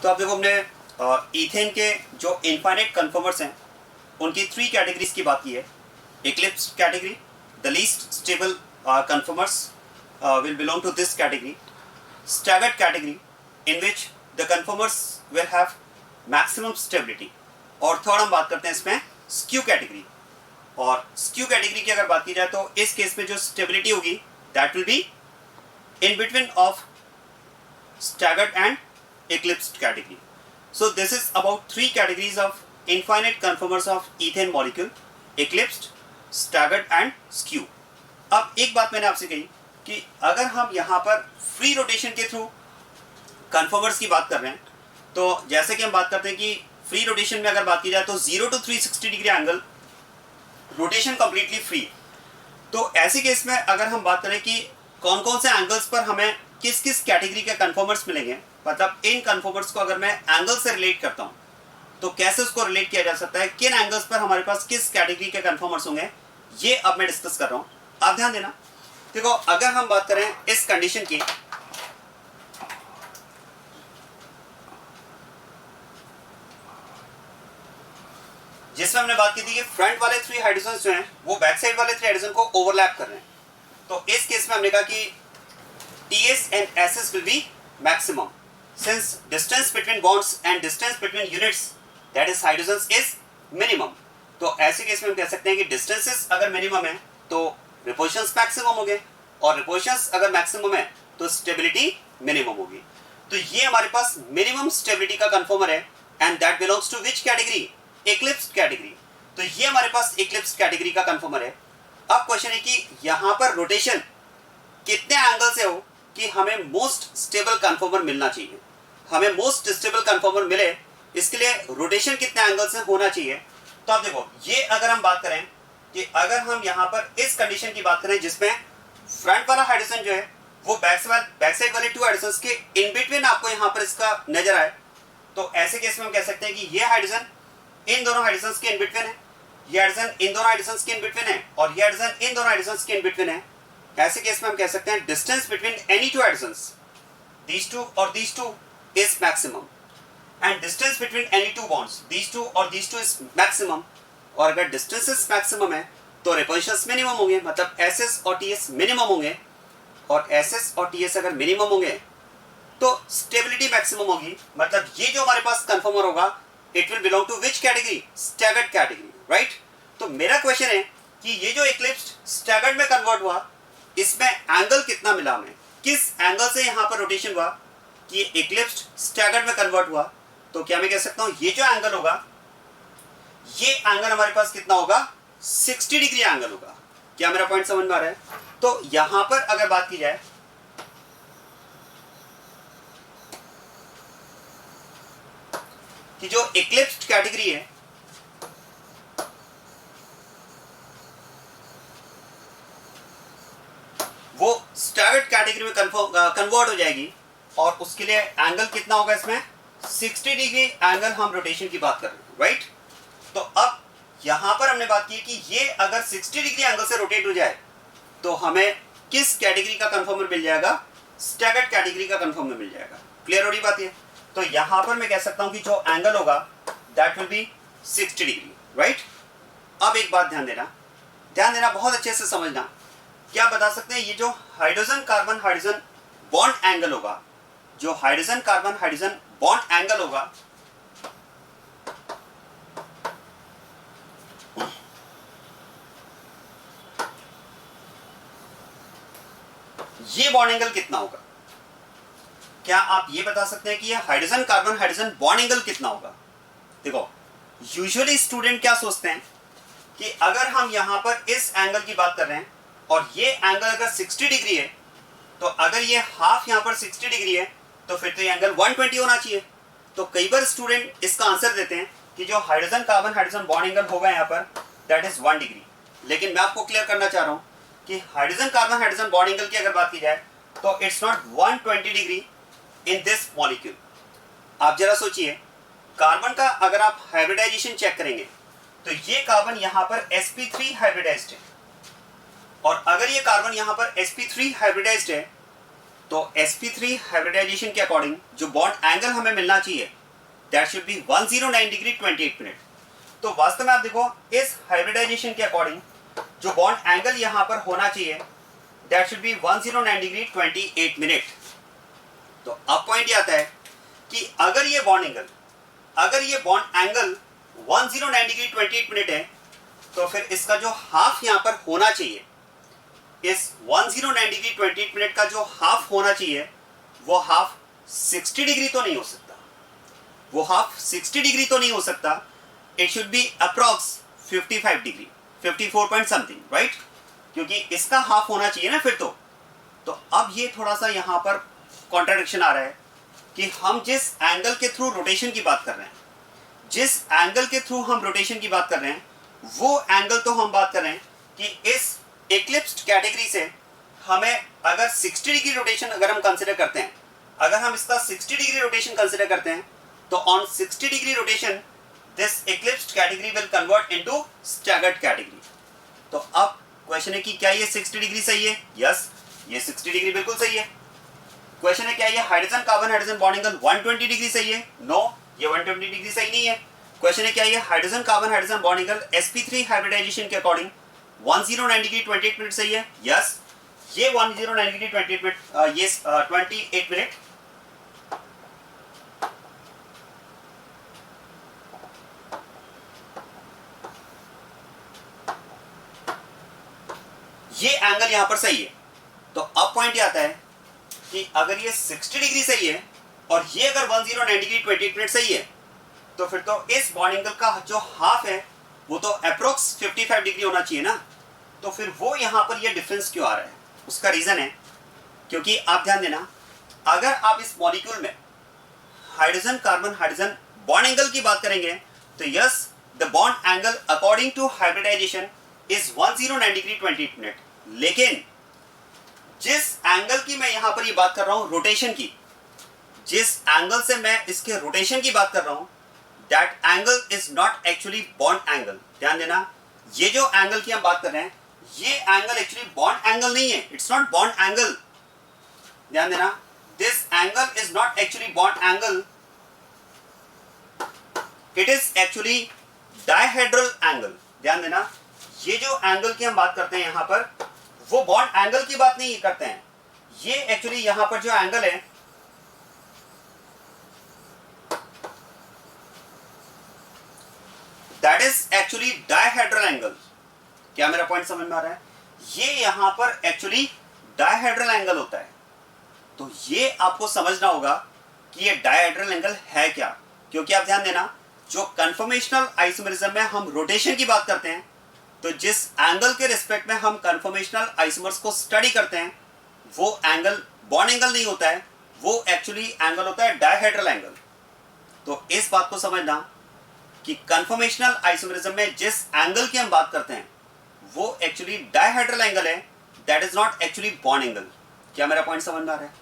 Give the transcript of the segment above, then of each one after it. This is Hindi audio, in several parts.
तो आप देखो हमने ईथेन के जो इनफाइनाइट कन्फर्मर्स हैं उनकी 3 कैटेगरीज की बात की है. Eclipse category, the least stable conformers will belong to this category. Staggered category, in which the conformers will have maximum stability. और थर्ड हम बात करते हैं इसमें स्क्यू कैटेगरी. और स्क्यू कैटेगरी की अगर बात की जाए तो इस केस में जो स्टेबिलिटी होगी that will be in between of staggered and eclipsed category. So this is about 3 categories of infinite conformers of ethane molecule: eclipsed, staggered and skew. अब एक बात मैंने आपसे कही कि अगर हम यहाँ पर फ्री रोटेशन के थ्रू कन्फर्मर्स की बात कर रहे हैं तो जैसे कि हम बात करते हैं कि फ्री रोटेशन में अगर बात की जाए तो 0 to 360 degree angle rotation completely free. तो ऐसे केस में अगर हम बात करें कि कौन कौन से एंगल्स पर हमें किस किस कैटेगरी के कन्फर्मर्स मिलेंगे, मतलब इन कन्फर्मर्स को अगर मैं एंगल से रिलेट करता हूँ तो कैसे उसको रिलेट किया जा सकता है, किन एंगल्स पर हमारे पास किस कैटेगरी के कन्फर्मर्स होंगे, ये अब मैं डिस्कस कर रहा हूँ. आप ध्यान देना. देखो अगर हम बात करें इस कंडीशन की, जिसमें हमने बात की थी कि फ्रंट वाले 3 हाइड्रोजन जो हैं वो बैक साइड वाले 3 हाइड्रोजन को ओवरलैप कर रहे हैं, तो इस केस में हमने कहा कि TS and SS will be maximum since distance between bonds and distance between units, that is hydrogens, is minimum. तो ऐसे केस में हम कह सकते हैं कि डिस्टेंसेस अगर मिनिमम है तो रिपोजिशंस मैक्सिमम होंगे और रिपोजिशंस अगर मैक्सिमम है तो स्टेबिलिटी मिनिमम होगी. तो ये हमारे पास मिनिमम स्टेबिलिटी का कन्फर्मर है and that belongs to which category? Eclipsed category. तो ये हमारे पास इक्लिप्स्ड कैटेगरी का कन्फर्मर है. अब क्वेश्चन है कि यहाँ पर रोटेशन कितने एंगल से हो कि हमें मोस्ट स्टेबल कन्फर्मर मिलना चाहिए. हमें मोस्ट स्टेबल कन्फर्मर मिले इसके लिए रोटेशन कितने एंगल से होना चाहिए. तो आप देखो ये अगर हम बात करें कि अगर हम यहाँ पर इस कंडीशन की बात करें जिसमें फ्रंट वाला हाइड्रोजन जो है वो बैक साइड वाले 2 हाइड्रोजन के इन बिटवीन आपको यहाँ पर इसका नजर आए, तो ऐसे केस में हम कह सकते हैं कि ये हाइड्रोजन इन दोनों हाइड्रोजन के इन बिटवीन है, ये हाइड्रोजन इन दोनों हाइड्रोजन के इन बिटवीन है और ये हाइड्रोजन इन दोनों हाइड्रोजन के इन बिटवीन है. ऐसे केस में हम कह सकते हैं डिस्टेंस बिटवीन एनी 2 हाइड्रोजंस, these 2 और these 2 is maximum and distance between any 2 bonds, these 2 और these 2 is maximum. और अगर डिस्टेंसेस मैक्सिमम है तो रिपल्शंस मिनिमम होंगे, मतलब SS और TS मिनिमम होंगे और SS और TS अगर मिनिमम होंगे तो स्टेबिलिटी मैक्सिमम होगी. मतलब ये जो हमारे पास कन्फर्मर होगा it will belong to which category? Staggered category, right. तो मेरा क्वेश्चन है कि ये जो इक्लिप्स्ड स्टैगर्ड में कन्वर्ट हुआ इसमें एंगल कितना मिला हमें, किस एंगल से यहाँ पर रोटेशन हुआ कि ये इक्लिप्स्ड स्टैगर्ड में कन्वर्ट हुआ. तो क्या मैं कह सकता हूँ ये जो एंगल होगा ये एंगल हमारे पास कितना होगा? 60 डिग्री एंगल होगा. क्या मेरा पॉइंट समझ में आ रहा है? तो यहां पर अगर बात की जाए कि जो इक्लिप्स्ड कैटेगरी है वो स्टैगर्ड कैटेगरी में कन्वर्ट हो जाएगी और उसके लिए एंगल कितना होगा? इसमें 60 डिग्री एंगल हम रोटेशन की बात कर रहे हैं, राइट. तो अब यहां पर हमने बात की कि ये अगर 60 डिग्री एंगल से रोटेट हो जाए तो हमें किस कैटेगरी का कन्फर्मर मिल जाएगा? स्टैगर्ड कैटेगरी का कन्फर्मर मिल जाएगा. क्लियर हो रही बात है? तो यहां पर मैं कह सकता हूं कि जो एंगल होगा that will be 60 degree, right. अब एक बात ध्यान देना, बहुत अच्छे से समझना. क्या बता सकते हैं ये जो hydrogen carbon hydrogen bond angle होगा, जो hydrogen carbon hydrogen bond angle होगा ये बॉन्ड एंगल कितना होगा? क्या आप ये बता सकते हैं कि ये hydrogen carbon hydrogen bond angle कितना होगा? देखो यूजुअली स्टूडेंट क्या सोचते हैं कि अगर हम यहां पर इस एंगल की बात कर रहे हैं और ये एंगल अगर 60 डिग्री है तो अगर ये हाफ यहां पर 60 डिग्री है तो फिर तो ये एंगल 120 होना चाहिए. तो कई बार स्टूडेंट इसका आंसर देते हैं कि जो hydrogen carbon hydrogen bond angle होगा यहाँ पर दैट इज 1 डिग्री. लेकिन मैं आपको क्लियर करना चाह रहा हूँ कि hydrogen carbon hydrogen bond angle की अगर बात की जाए तो it's not 120 degree in this molecule. आप जरा सोचिए, कार्बन का अगर आप हाइब्रिडाइजेशन चेक करेंगे तो ये कार्बन यहाँ पर sp3 हाइब्रिडाइज्ड है और अगर ये कार्बन यहाँ पर sp3 हाइब्रिडाइज्ड है तो sp3 हाइब्रिडाइजेशन के अकॉर्डिंग जो बॉन्ड एंगल हमें मिलना चाहिए that should be 109 degree 28 minute. तो वास्तव में आप देखो इस हाइब्रिडाइजेशन के अकॉर्डिंग जो बॉन्ड एंगल यहाँ पर होना चाहिए that should be 109 degree 28 minute. तो अब पॉइंट ये आता है कि अगर ये बॉन्ड एंगल 109 डिग्री 28 मिनट है तो फिर इसका जो हाफ यहाँ पर होना चाहिए, इस 109 डिग्री 28 मिनट का जो हाफ होना चाहिए वो हाफ 60 डिग्री तो नहीं हो सकता, वो हाफ 60 डिग्री तो नहीं हो सकता। It should be approx 55 degree 54 point something, right, क्योंकि इसका हाफ होना चाहिए ना फिर तो अब ये थोड़ा सा यहाँ पर कॉन्ट्राडिक्शन आ रहा है कि हम जिस एंगल के थ्रू रोटेशन की बात कर रहे हैं, जिस एंगल के थ्रू हम रोटेशन की बात कर रहे हैं वो एंगल तो हम बात कर रहे हैं कि इस इक्लिप्स्ड कैटेगरी से हमें अगर 60 डिग्री रोटेशन अगर हम कंसिडर करते हैं, अगर हम इसका 60 डिग्री रोटेशन कंसिडर करते हैं तो on 60 degree rotation this eclipsed category will convert into staggered category. तो अब क्वेश्चन है कि क्या ये 60 डिग्री सही है? यस, ये 60 डिग्री बिल्कुल सही है। क्वेश्चन है क्या ये hydrogen carbon hydrogen bond angle 120 degree सही है? नो, ये 120 डिग्री सही नहीं है। क्वेश्चन है क्या ये hydrogen carbon hydrogen bond angle sp3 hybridization के अकॉर्डिंग 109 डिग्री 28 मिनट सही है? यस, ये 109 डिग्री 28 मिनट, ये 28 मिनट। ये एंगल यहां पर सही है। तो अब पॉइंट ये आता है कि अगर ये 60 डिग्री सही है और ये अगर 109 डिग्री 28 मिनट सही है तो फिर तो इस बॉन्ड एंगल का जो हाफ है वो तो अप्रोक्स 55 डिग्री होना चाहिए ना। तो फिर वो यहां पर ये डिफरेंस क्यों आ रहा है? उसका रीजन है क्योंकि आप ध्यान देना, अगर आप इस मॉलिक्यूल में hydrogen carbon hydrogen bond angle की बात करेंगे तो yes, the bond angle according to hybridization is 109 degree 28 minute. लेकिन जिस एंगल की मैं यहां पर ये बात कर रहा हूं रोटेशन की, जिस एंगल से मैं इसके रोटेशन की बात कर रहा हूं that angle is not actually bond angle. ध्यान देना, ये जो एंगल की हम बात कर रहे हैं ये एंगल एक्चुअली बॉन्ड एंगल नहीं है, इट्स नॉट बॉन्ड एंगल। ध्यान देना, this angle is not actually bond angle, it is actually dihedral angle. ध्यान देना, ये जो एंगल की हम बात करते हैं यहां पर वो बॉन्ड एंगल की बात नहीं करते हैं, ये एक्चुअली यहां पर जो एंगल है that is actually dihedral angle. क्या मेरा पॉइंट समझ में आ रहा है? ये यहां पर एक्चुअली डायहेड्रल एंगल होता है। तो ये आपको समझना होगा कि ये डायहेड्रल एंगल है क्या, क्योंकि आप ध्यान देना जो कन्फॉर्मेशनल आइसोमरिज्म में हम रोटेशन की बात करते हैं तो जिस एंगल के रिस्पेक्ट में हम कन्फॉर्मेशनल आइसोमर्स को स्टडी करते हैं वो एंगल बॉन्ड एंगल नहीं होता है, वो एक्चुअली एंगल होता है डायहेड्रल एंगल। तो इस बात को समझना कि कन्फॉर्मेशनल आइसोमरिज्म में जिस एंगल की हम बात करते हैं वो एक्चुअली डायहेड्रल एंगल है, that is not actually bond angle. क्या मेरा पॉइंट समझ में आ रहा है?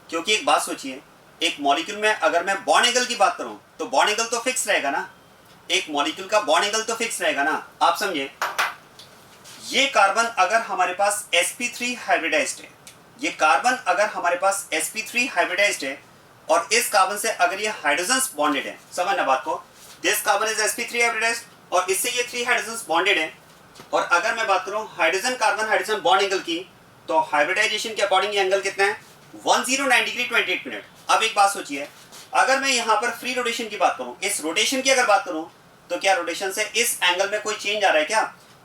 क्योंकि एक बात सोचिए, एक मॉलिक्यूल में अगर मैं बॉन्ड एंगल की बात करूं तो बॉन्ड एंगल तो फिक्स रहेगा ना, एक मॉलिक्यूल का बॉन्ड एंगल तो फिक्स रहेगा ना। आप समझे, ये कार्बन अगर हमारे पास sp3 हाइब्रिडाइज्ड है, ये कार्बन अगर हमारे पास sp3 हाइब्रिडाइज्ड है और इस कार्बन से अगर ये हाइड्रोजन्स बॉन्डेड है, समझना बात को, this carbon is sp3 hybridised और इससे ये 3 हाइड्रोजन्स बॉन्डेड है। और अगर मैं बात करूं hydrogen carbon hydrogen bond angle की तो हाइब्रिडाइजेशन के अकॉर्डिंग ये एंगल कितना है? 109 डिग्री 28 मिनट। अब एक बात सोचिए, अगर मैं यहाँ पर फ्री रोटेशन की बात करूं, इस रोटेशन की अगर बात करूं तो क्या रोटेशन से इस एंगल में कोई चेंज आ रहा है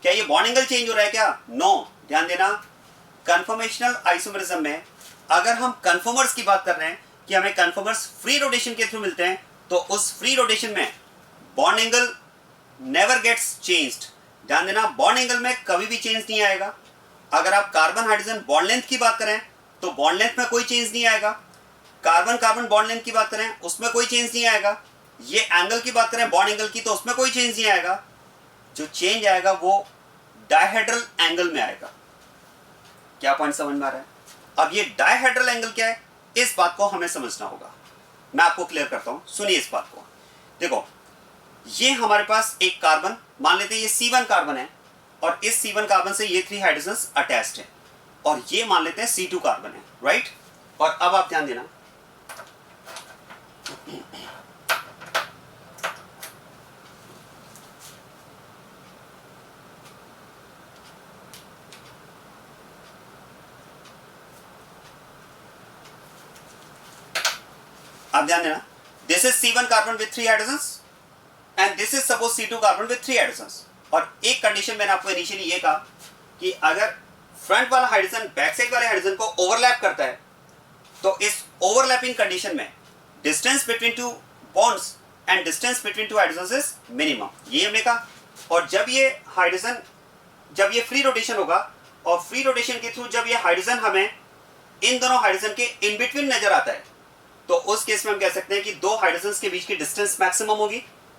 क्या ये बॉन्ड एंगल चेंज हो रहा है क्या? नो। ध्यान देना, कन्फॉर्मेशनल आइसोमरिज्म में अगर हम कन्फॉर्मर्स की बात कर रहे हैं कि हमें कन्फॉर्मर्स फ्री रोटेशन के थ्रू मिलते हैं तो उस फ्री रोटेशन में bond angle never gets changed. ध्यान देना, बॉन्ड एंगल में कभी भी चेंज नहीं आएगा। अगर आप कार्बन हाइड्रोजन बॉन्ड लेंथ की बात करें तो बॉन्ड लेंथ में कोई चेंज नहीं आएगा। कार्बन कार्बन बॉन्ड लेंथ की बात करें उसमें कोई चेंज नहीं आएगा। ये एंगल की बात करें बॉन्ड एंगल की तो उसमें कोई चेंज नहीं आएगा। जो चेंज आएगा वो डायहेड्रल एंगल में आएगा। क्या पॉइंट समझ में आ रहा है? अब ये डायहेड्रल एंगल क्या है इस बात को हमें समझना होगा। मैं आपको क्लियर करता हूं, सुनिए इस बात को। देखो, ये हमारे पास एक कार्बन मान लेते हैं, ये C1 कार्बन है और इस C1 कार्बन से ये 3 हाइड्रोजन्स अटैच्ड है और ये मान लेते हैं C2 कार्बन है, राइट। और अब आप ध्यान देना, आप ध्यान देना, this is C1 carbon with 3 hydrogens and this is suppose C2 carbon with 3 hydrogens. और एक कंडीशन मैंने आपको इनिशियली ये कहा कि अगर फ्रंट वाला हाइड्रोजन बैक साइड वाले हाइड्रोजन को ओवरलैप करता है तो इस ओवरलैपिंग कंडीशन में distance between two bonds and distance between two hydrogens is minimum, ये हमने कहा। और जब ये हाइड्रोजन, जब ये फ्री रोटेशन होगा और फ्री रोटेशन के थ्रू जब ये हाइड्रोजन हमें इन दोनों हाइड्रोजन के इन बिटवीन नजर आता है तो उस केस में हम कह सकते हैं कि दो हाइड्रोजन्स के बीच की डिस्टेंस मैक्सिमम होगी।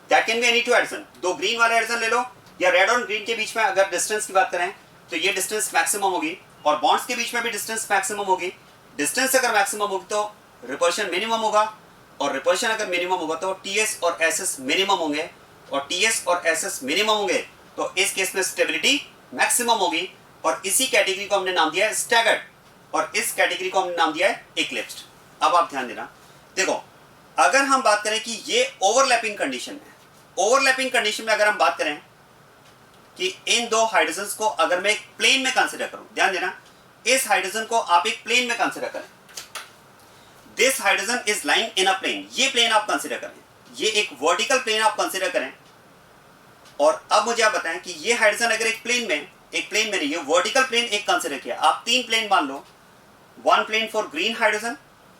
That can be any two hydrogen, दो ग्रीन वाले हाइड्रोजन ले लो या रेड और ग्रीन के बीच में अगर डिस्टेंस की बात करें तो ये डिस्टेंस मैक्सिमम होगी, और बॉन्ड्स के बीच में भी डिस्टेंस मैक्सिमम होगी। डिस्टेंस अगर मैक्सिमम होगी तो रिपल्शन मिनिमम होगा, और रिपल्शन अगर मिनिमम होगा तो टीएस और एसएस मिनिमम होंगे, और टीएस और एसएस मिनिमम होंगे तो इस केस में स्टेबिलिटी मैक्सिमम होगी। और इसी कैटेगरी को हमने नाम दिया है स्टैगर्ड, और इस कैटेगरी को हमने नाम दिया है इक्लिप्स्ड। अब आप ध्यान देना, देखो अगर हम बात करें कि ये ओवरलैपिंग कंडीशन है, ओवरलैपिंग कंडीशन में अगर हम बात करें कि इन दो हाइड्रोजन्स को अगर मैं एक प्लेन में कंसीडर करूं, ध्यान देना, इस हाइड्रोजन को आप एक प्लेन में कंसीडर करें, this hydrogen is lying in a plane, ये प्लेन आप कंसीडर करें, ये एक वर्टिकल प्लेन आप कंसीडर करें। और अब मुझे आप बताएं कि ये हाइड्रोजन अगर एक प्लेन में नहीं है, वर्टिकल प्लेन एक कंसीडर किया, आप तीन प्लेन मान लो, one plane for green hydrogen,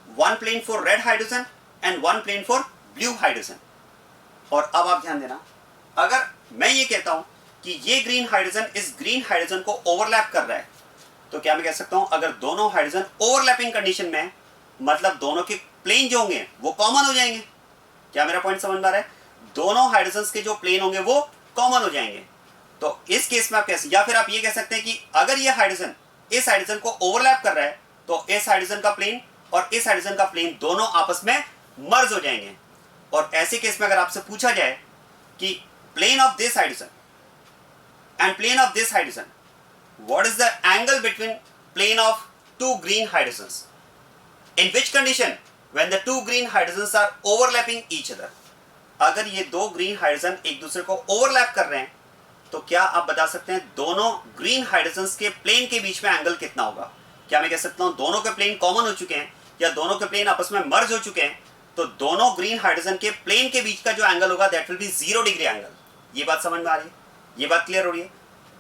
one plane for red hydrogen and one plane for blue hydrogen. और अब आप ध्यान देना, अगर मैं ये कहता हूं कि ये ग्रीन हाइड्रोजन इस ग्रीन हाइड्रोजन को ओवरलैप कर रहा है तो क्या मैं कह सकता हूं अगर दोनों हाइड्रोजन ओवरलैपिंग कंडीशन में, मतलब दोनों के प्लेन जो होंगे वो कॉमन हो जाएंगे। क्या मेरा पॉइंट समझ में आ रहा है? दोनों हाइड्रोजन के जो प्लेन होंगे वो कॉमन हो जाएंगे। तो इस केस में आप कैसे, या फिर आप ये कह सकते हैं कि अगर ये हाइड्रोजन इस हाइड्रोजन को ओवरलैप कर रहा है तो इस हाइड्रोजन का प्लेन और इस हाइड्रोजन का प्लेन दोनों आपस में मर्ज हो जाएंगे। और ऐसे केस में अगर आपसे पूछा जाए कि plane of this hydrogen and plane of this hydrogen, what is the angle between plane of two green hydrogens, in which condition, when the two green hydrogens are overlapping each other. अगर ये दो ग्रीन हाइड्रोजन एक दूसरे को ओवरलैप कर रहे हैं तो क्या आप बता सकते हैं दोनों ग्रीन हाइड्रोजन्स के प्लेन के बीच में एंगल कितना होगा? क्या मैं कह सकता हूं दोनों के प्लेन कॉमन हो चुके हैं या दोनों के प्लेन आपस में मर्ज हो चुके हैं, तो दोनों ग्रीन हाइड्रोजन के प्लेन के बीच का जो एंगल होगा that will B 0 degree angle. ये बात समझ में आ रही है? ये बात क्लियर हो रही है?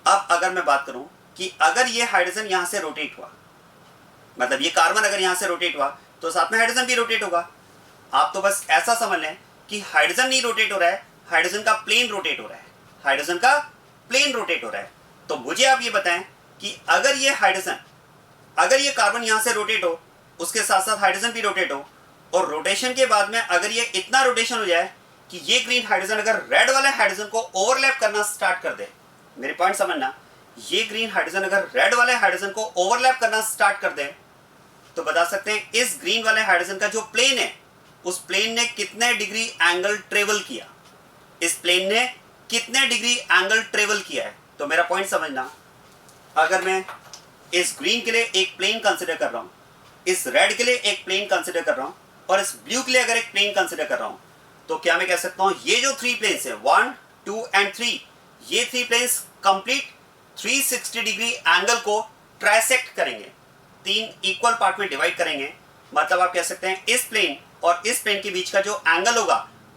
अब अगर मैं बात करूं कि अगर ये हाइड्रोजन यहां से रोटेट हुआ, मतलब ये कार्बन अगर यहां से रोटेट हुआ तो साथ में हाइड्रोजन भी रोटेट होगा। आप तो बस ऐसा समझ लें कि हाइड्रोजन नहीं रोटेट हो रहा है, हाइड्रोजन का प्लेन रोटेट हो रहा है, हाइड्रोजन का प्लेन रोटेट हो रहा है। तो मुझे आप ये बताएं कि अगर ये हाइड्रोजन, अगर ये कार्बन यहां से रोटेट हो, उसके साथ साथ हाइड्रोजन भी रोटेट हो, और रोटेशन के बाद में अगर ये इतना रोटेशन हो जाए कि ये ग्रीन हाइड्रोजन अगर रेड वाले हाइड्रोजन को ओवरलैप करना स्टार्ट कर दे, मेरे पॉइंट समझना, ये ग्रीन हाइड्रोजन अगर रेड वाले हाइड्रोजन को ओवरलैप करना स्टार्ट कर दे तो बता सकते हैं इस ग्रीन वाले हाइड्रोजन का जो प्लेन है उस प्लेन ने कितने डिग्री एंगल ट्रेवल किया, इस प्लेन ने कितने डिग्री एंगल ट्रेवल किया है। तो मेरा पॉइंट समझना, अगर मैं इस ग्रीन के लिए एक प्लेन कंसिडर कर रहा हूं, इस रेड के लिए एक प्लेन कंसिडर कर रहा हूं, और इस ब्लू के लिए अगर एक प्लेन कंसिडर कर रहा हूं, तो क्या मैं कह सकता हूं ये जो थ्री प्लेन्स है 1, 2 एंड 3, ये three planes complete 360 degree angle को ट्राइसेक्ट करेंगे, तीन इक्वल पार्ट में डिवाइड करेंगे। मतलब आप कह सकते हैं इस प्लेन और इस प्लेन के बीच का जो एंगल होगा,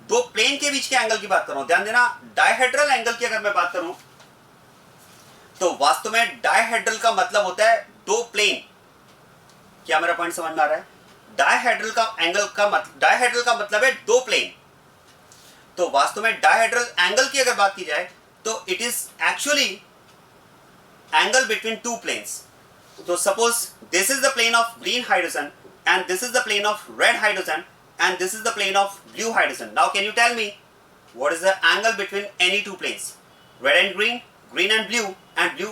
दो प्लेन के बीच के एंगल की बात कर रहा हूं, ध्यान देना, डायहेड्रल एंगल की अगर मैं बात करूं तो वास्तव में डायहेड्रल का मतलब होता है दो प्लेन। क्या मेरा पॉइंट समझ में आ रहा है? डायहेड्रल का एंगल का डायहेड्रल का मतलब है दो प्लेन। तो वास्तव में डायहेड्रल एंगल की अगर बात की जाए तो it is actually angle between two planes. तो suppose this is the plane of green hydrogen and this is the plane of red hydrogen and this is the plane of blue hydrogen. Now can you tell me what is the angle between any two planes, red and green, green and blue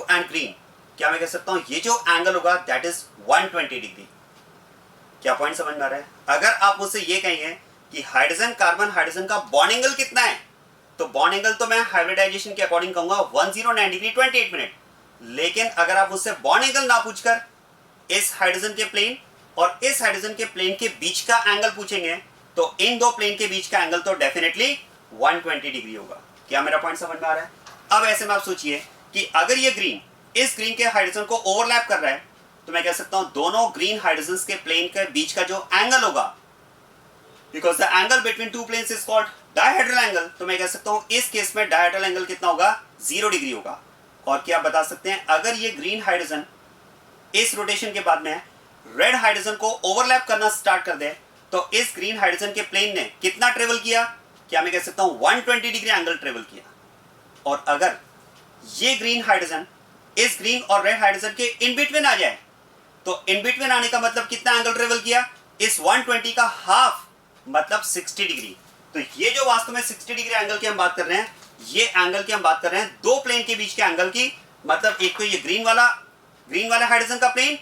and green? क्या मैं कह सकता हूँ ये जो एंगल होगा that is 120 डिग्री। क्या पॉइंट समझ में आ रहा है? अगर आप मुझसे ये कहेंगे कि हाइड्रोजन कार्बन हाइड्रोजन का बॉन्ड एंगल कितना है, तो बॉन्ड एंगल तो मैं हाइब्रिडाइजेशन के अकॉर्डिंग कहूंगा 109 डिग्री 28 मिनट। लेकिन अगर आप मुझसे बॉन्ड एंगल ना पूछकर इस हाइड्रोजन के प्लेन और इस हाइड्रोजन के प्लेन के बीच का एंगल पूछेंगे तो इन दो प्लेन के बीच का एंगल तो डेफिनेटली 120 डिग्री होगा। क्या मेरा पॉइंट समझ में आ रहा है? अब ऐसे में आप सोचिए कि अगर ये ग्रीन इस ग्रीन के हाइड्रोजन को ओवरलैप कर रहा है तो मैं कह सकता हूं दोनों ग्रीन हाइड्रोजन के प्लेन के बीच का जो एंगल होगा, because the angle between two planes is called dihedral angle, तो मैं कह सकता हूं इस केस में डायहेड्रल एंगल कितना होगा? 0 डिग्री होगा। और क्या बता सकते हैं, अगर ये ग्रीन हाइड्रोजन इस रोटेशन के बाद में रेड हाइड्रोजन को ओवरलैप करना स्टार्ट कर दे तो इस ग्रीन हाइड्रोजन के प्लेन ने कितना ट्रेवल किया? क्या मैं कह सकता हूं 120 डिग्री एंगल ट्रेवल किया। और अगर ये ग्रीन हाइड्रोजन इस ग्रीन और रेड हाइड्रोजन के इन बिटवीन आ जाए तो इन बिटवीन आने का मतलब कितना एंगल ट्रेवल किया? इस 120 का हाफ मतलब 60 डिग्री। तो ये जो वास्तव में 60 डिग्री एंगल की हम बात कर रहे हैं, ये एंगल की हम बात कर रहे हैं दो प्लेन के बीच के एंगल की। मतलब एक तो ये ग्रीन वाला हाइड्रोजन का प्लेन,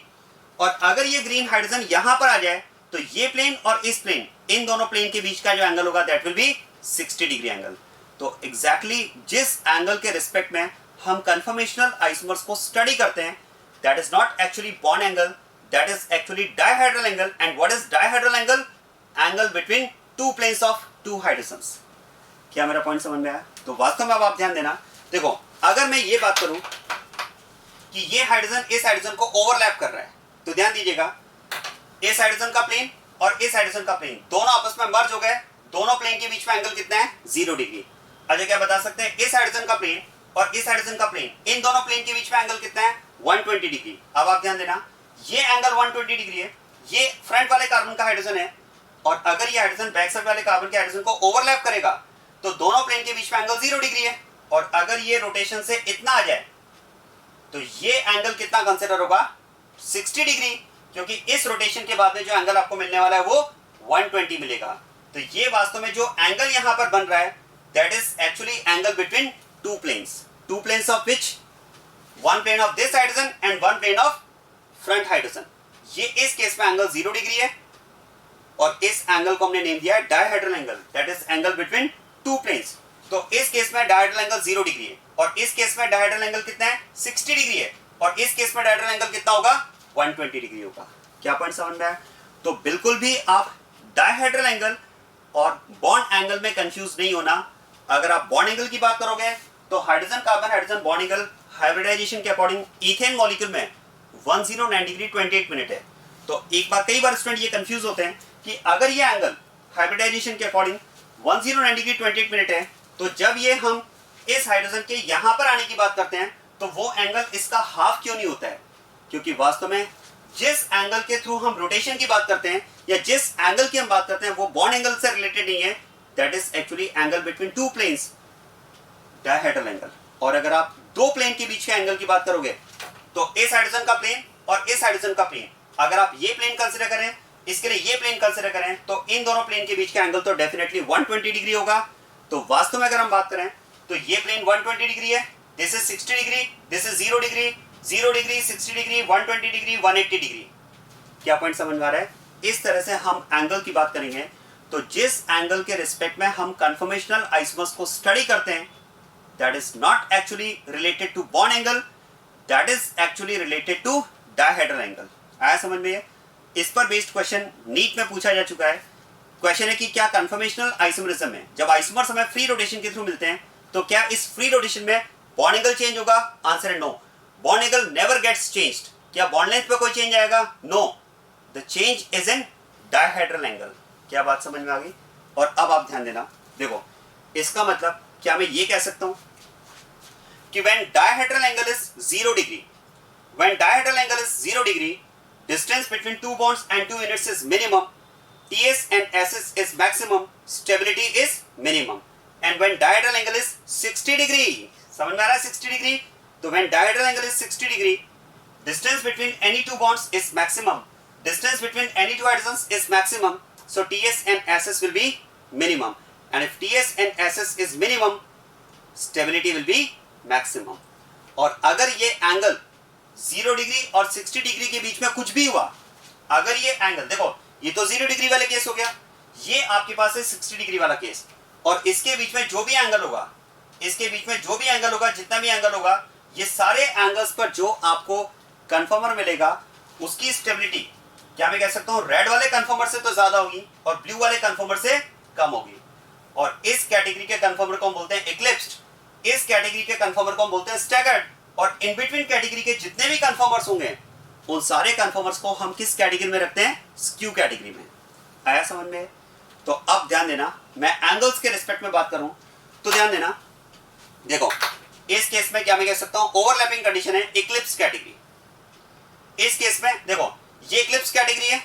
और अगर ये ग्रीन हाइड्रोजन यहां पर आ जाए तो ये प्लेन और इस प्लेन, इन दोनों प्लेन के बीच का जो एंगल होगा that will be 60 degree angle. तो एग्जैक्टली जिस एंगल के रिस्पेक्ट में हम कन्फॉर्मेशनल आइसोमर्स को स्टडी करते हैं, that is not actually bond angle, that is actually dihedral angle. And what is dihedral angle? Angle between two planes of two hydrogens. क्या मेरा पॉइंट समझ में आया? तो वास्तव में अब आप ध्यान देना, देखो अगर मैं ये बात करूं कि ये हाइड्रोजन इस हाइड्रोजन को ओवरलैप कर रहा है तो ध्यान दीजिएगा, इस हाइड्रोजन का प्लेन और इस हाइड्रोजन का प्लेन दोनों आपस में मर्ज हो गए, दोनों प्लेन के बीच में एंगल कितना है? 0 डिग्री। अच्छा क्या बता सकते हैं, इस हाइड्रोजन का प्लेन और इस हाइड्रोजन का प्लेन, इन दोनों प्लेन के बीच में एंगल कितना है? 120 डिग्री। अब आप ध्यान देना, ये एंगल 120 डिग्री है, ये फ्रंट वाले कार्बन का हाइड्रोजन है, और अगर ये हाइड्रोजन बैक साइड वाले कार्बन के हाइड्रोजन को ओवरलैप करेगा तो दोनों प्लेन के बीच में एंगल 0 डिग्री है। और अगर ये रोटेशन से इतना आ जाए तो ये एंगल कितना कंसिडर होगा? 60 डिग्री, क्योंकि इस रोटेशन के बाद में जो एंगल आपको मिलने वाला है वो 120 मिलेगा। तो ये वास्तव में जो एंगल यहां पर बन रहा है that is actually angle between two planes of which one plane of this hydrogen and one plane of front hydrogen. ये इस केस में एंगल 0 डिग्री है और इस एंगल को हमने नेम दिया है dihedral angle, that is angle between two planes. तो इस केस में डायहेड्रल एंगल 0 डिग्री है और इस केस में डायहेड्रल एंगल कितना है? 60 डिग्री है, और इस केस में डायहेड्रल एंगल कितना होगा? 120 डिग्री होगा। क्या पॉइंट समझ में आया? तो बिल्कुल भी आप डायहेड्रल एंगल और बॉन्ड एंगल में कंफ्यूज नहीं होना। अगर आप बॉन्ड एंगल की बात करोगे तो hydrogen carbon hydrogen bond angle hybridization के अकॉर्डिंग इथेन मॉलिक्यूल में 109 डिग्री 28 मिनट है। तो एक बार कई बार स्टूडेंट ये कंफ्यूज होते हैं कि अगर ये एंगल हाइब्रिडाइजेशन के अकॉर्डिंग 109 डिग्री 28 मिनट है तो जब ये हम इस हाइड्रोजन के यहां पर आने की बात करते हैं तो वो एंगल इसका हाफ क्यों नहीं होता है? क्योंकि वास्तव में जिस एंगल के थ्रू हम रोटेशन की बात करते हैं या जिस एंगल की हम बात करते हैं वो बॉन्ड एंगल से रिलेटेड नहीं है, that is actually angle between two planes, dihedral angle. और अगर आप दो प्लेन के बीच के एंगल की बात करोगे तो इस हाइड्रोजन का प्लेन और इस हाइड्रोजन का प्लेन, अगर आप ये प्लेन कंसिडर करें, इसके लिए ये प्लेन कंसिडर करें, तो इन दोनों प्लेन के बीच का एंगल तो डेफिनेटली 120 डिग्री होगा। तो वास्तव में अगर हम बात करें तो ये प्लेन 120 डिग्री है, this is 60 degree, this is 0 degree, 0 degree, 60 degree, 120 degree, 180 degree. क्या पॉइंट समझ में आ रहा है? इस तरह से हम एंगल की बात करेंगे तो जिस एंगल के रिस्पेक्ट में हम कन्फॉर्मेशनल आइसोमर्स को स्टडी करते हैं that is not actually related to bond angle, that is actually related to dihedral angle. आया समझ में? इस पर बेस्ड क्वेश्चन नीट में पूछा जा चुका है। क्वेश्चन है कि क्या कन्फॉर्मेशनल आइसोमरिज्म में जब आइसोमर्स हमें फ्री रोटेशन के थ्रू मिलते हैं तो क्या इस फ्री रोटेशन में बॉन्ड एंगल चेंज होगा? आंसर है no, bond angle never gets changed. क्या बॉन्ड लेंथ पे कोई चेंज आएगा? No, the change is in dihedral angle. क्या बात समझ में आ गई? और अब आप ध्यान देना, देखो इसका मतलब क्या मैं ये कह सकता हूं कि when dihedral angle is 0 degree, when dihedral angle is 0 degree, distance between two bonds and two units is minimum, Ts and Ss is maximum, stability is minimum. And when dihedral angle is 60 degree, समझ में आ रहा है 60 डिग्री? तो when dihedral angle is 60 degree, distance between any two bonds is maximum, distance between any two hydrogens is maximum, so Ts and Ss will be minimum. And if Ts and Ss is minimum, stability will be maximum. और अगर ये एंगल 0 डिग्री और 60 डिग्री के बीच में कुछ भी हुआ, अगर ये एंगल, देखो ये तो 0 डिग्री वाला केस हो गया, ये आपके पास है 60 डिग्री वाला केस, और इसके बीच में जो भी एंगल होगा, इसके बीच में जो भी एंगल होगा, जितना भी एंगल होगा, ये सारे एंगल्स पर जो आपको कन्फर्मर मिलेगा उसकी स्टेबिलिटी क्या मैं कह सकता हूं रेड वाले कन्फर्मर से तो ज्यादा होगी और ब्लू वाले कन्फर्मर से कम होगी। और इस कैटेगरी के कन्फर्मर को हम बोलते हैं इक्लिप्स्ड, इस कैटेगरी के कन्फर्मर को हम बोलते हैं स्टैगर्ड। और इन बिटवीन कैटेगरी के जितने भी कन्फर्मर्स होंगे उन सारे कन्फर्मर्स को हम किस कैटेगरी में रखते हैं? स्क्यू कैटेगरी में। आया समझ में? तो अब ध्यान देना, मैं एंगल्स के रिस्पेक्ट में बात करूं तो ध्यान देना, देखो इस केस में क्या मैं कह सकता हूं ओवरलैपिंग कंडीशन है, इक्लिप्स कैटेगरी। इस केस में देखो ये इक्लिप्स कैटेगरी है,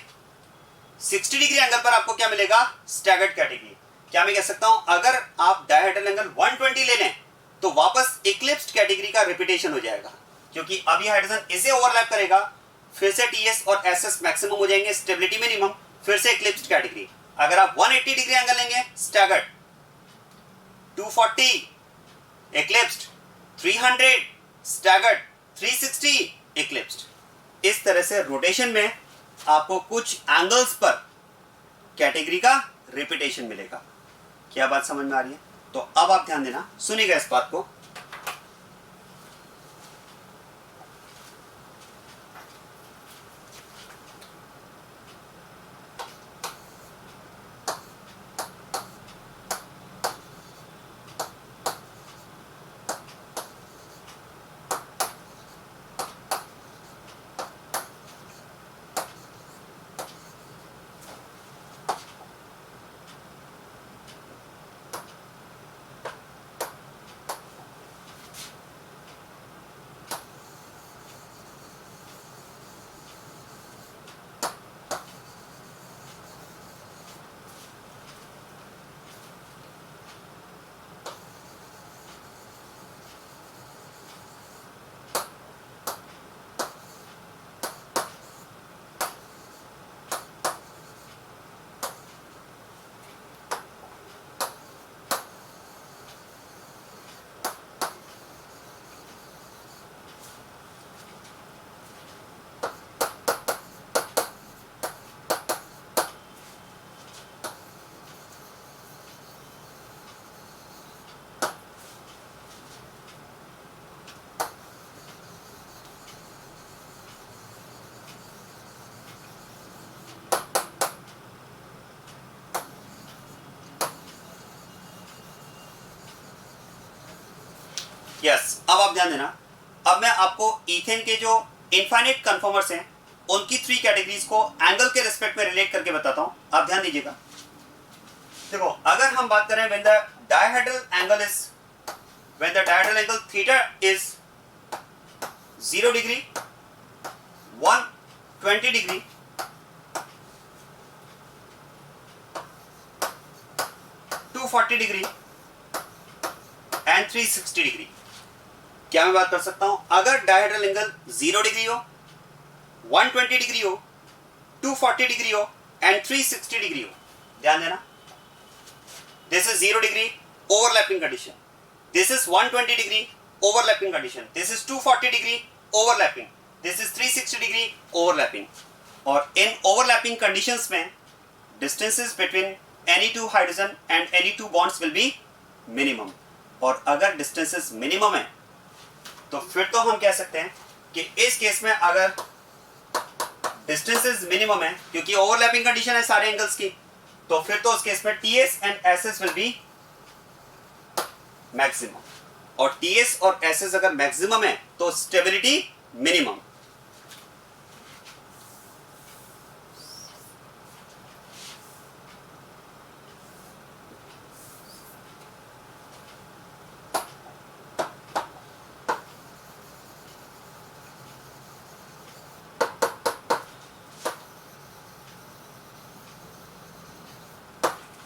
60 डिग्री एंगल पर आपको क्या मिलेगा? Staggered category. क्या मैं कह सकता हूं अगर आप डायहेड्रल एंगल 120 ले लें तो वापस इक्लिप्स्ड कैटेगरी का रिपीटेशन हो जाएगा, क्योंकि अब ये हाइड्रोजन इसे ओवरलैप करेगा, फिर से टीएस और एसएस मैक्सिमम हो जाएंगे, स्टेबिलिटी मिनिमम, फिर से इक्लिप्स्ड कैटेगरी। अगर आप 180 डिग्री एंगल लेंगे स्टैगर्ड, 240 इक्लिप्स्ड, 300 स्टैगर्ड, 360 इक्लिप्स्ड। इस तरह से रोटेशन में आपको कुछ एंगल्स पर कैटेगरी का रिपीटेशन मिलेगा। क्या बात समझ में आ रही है? तो अब आप ध्यान देना, सुनिएगा इस बात को। यस, अब आप ध्यान देना, अब मैं आपको ईथेन के जो इनफाइनाइट कन्फर्मर्स हैं उनकी 3 कैटेगरीज को एंगल के रिस्पेक्ट में रिलेट करके बताता हूं। आप ध्यान दीजिएगा। देखो अगर हम बात करें when the dihedral angle theta is 0 degree, 120 degree, 240 degree and 360 degree. क्या मैं बात कर सकता हूं अगर डायहेड्रल एंगल 0 डिग्री हो, 120 डिग्री हो, 240 डिग्री हो एंड 360 डिग्री हो? ध्यान देना, this is 0 degree overlapping condition, this is 120 degree overlapping condition, this is 240 degree overlapping, this is 360 degree overlapping. और इन ओवरलैपिंग कंडीशंस में distances between any two hydrogen and any two bonds will be minimum. और अगर डिस्टेंसेस मिनिमम है तो फिर तो हम कह सकते हैं कि इस केस में अगर डिस्टेंसेस मिनिमम है, क्योंकि ओवरलैपिंग कंडीशन है सारे एंगल्स की, तो फिर तो उस केस में TS and SS will be maximum. और टीएस और एसएस अगर मैक्सिमम है तो स्टेबिलिटी मिनिमम।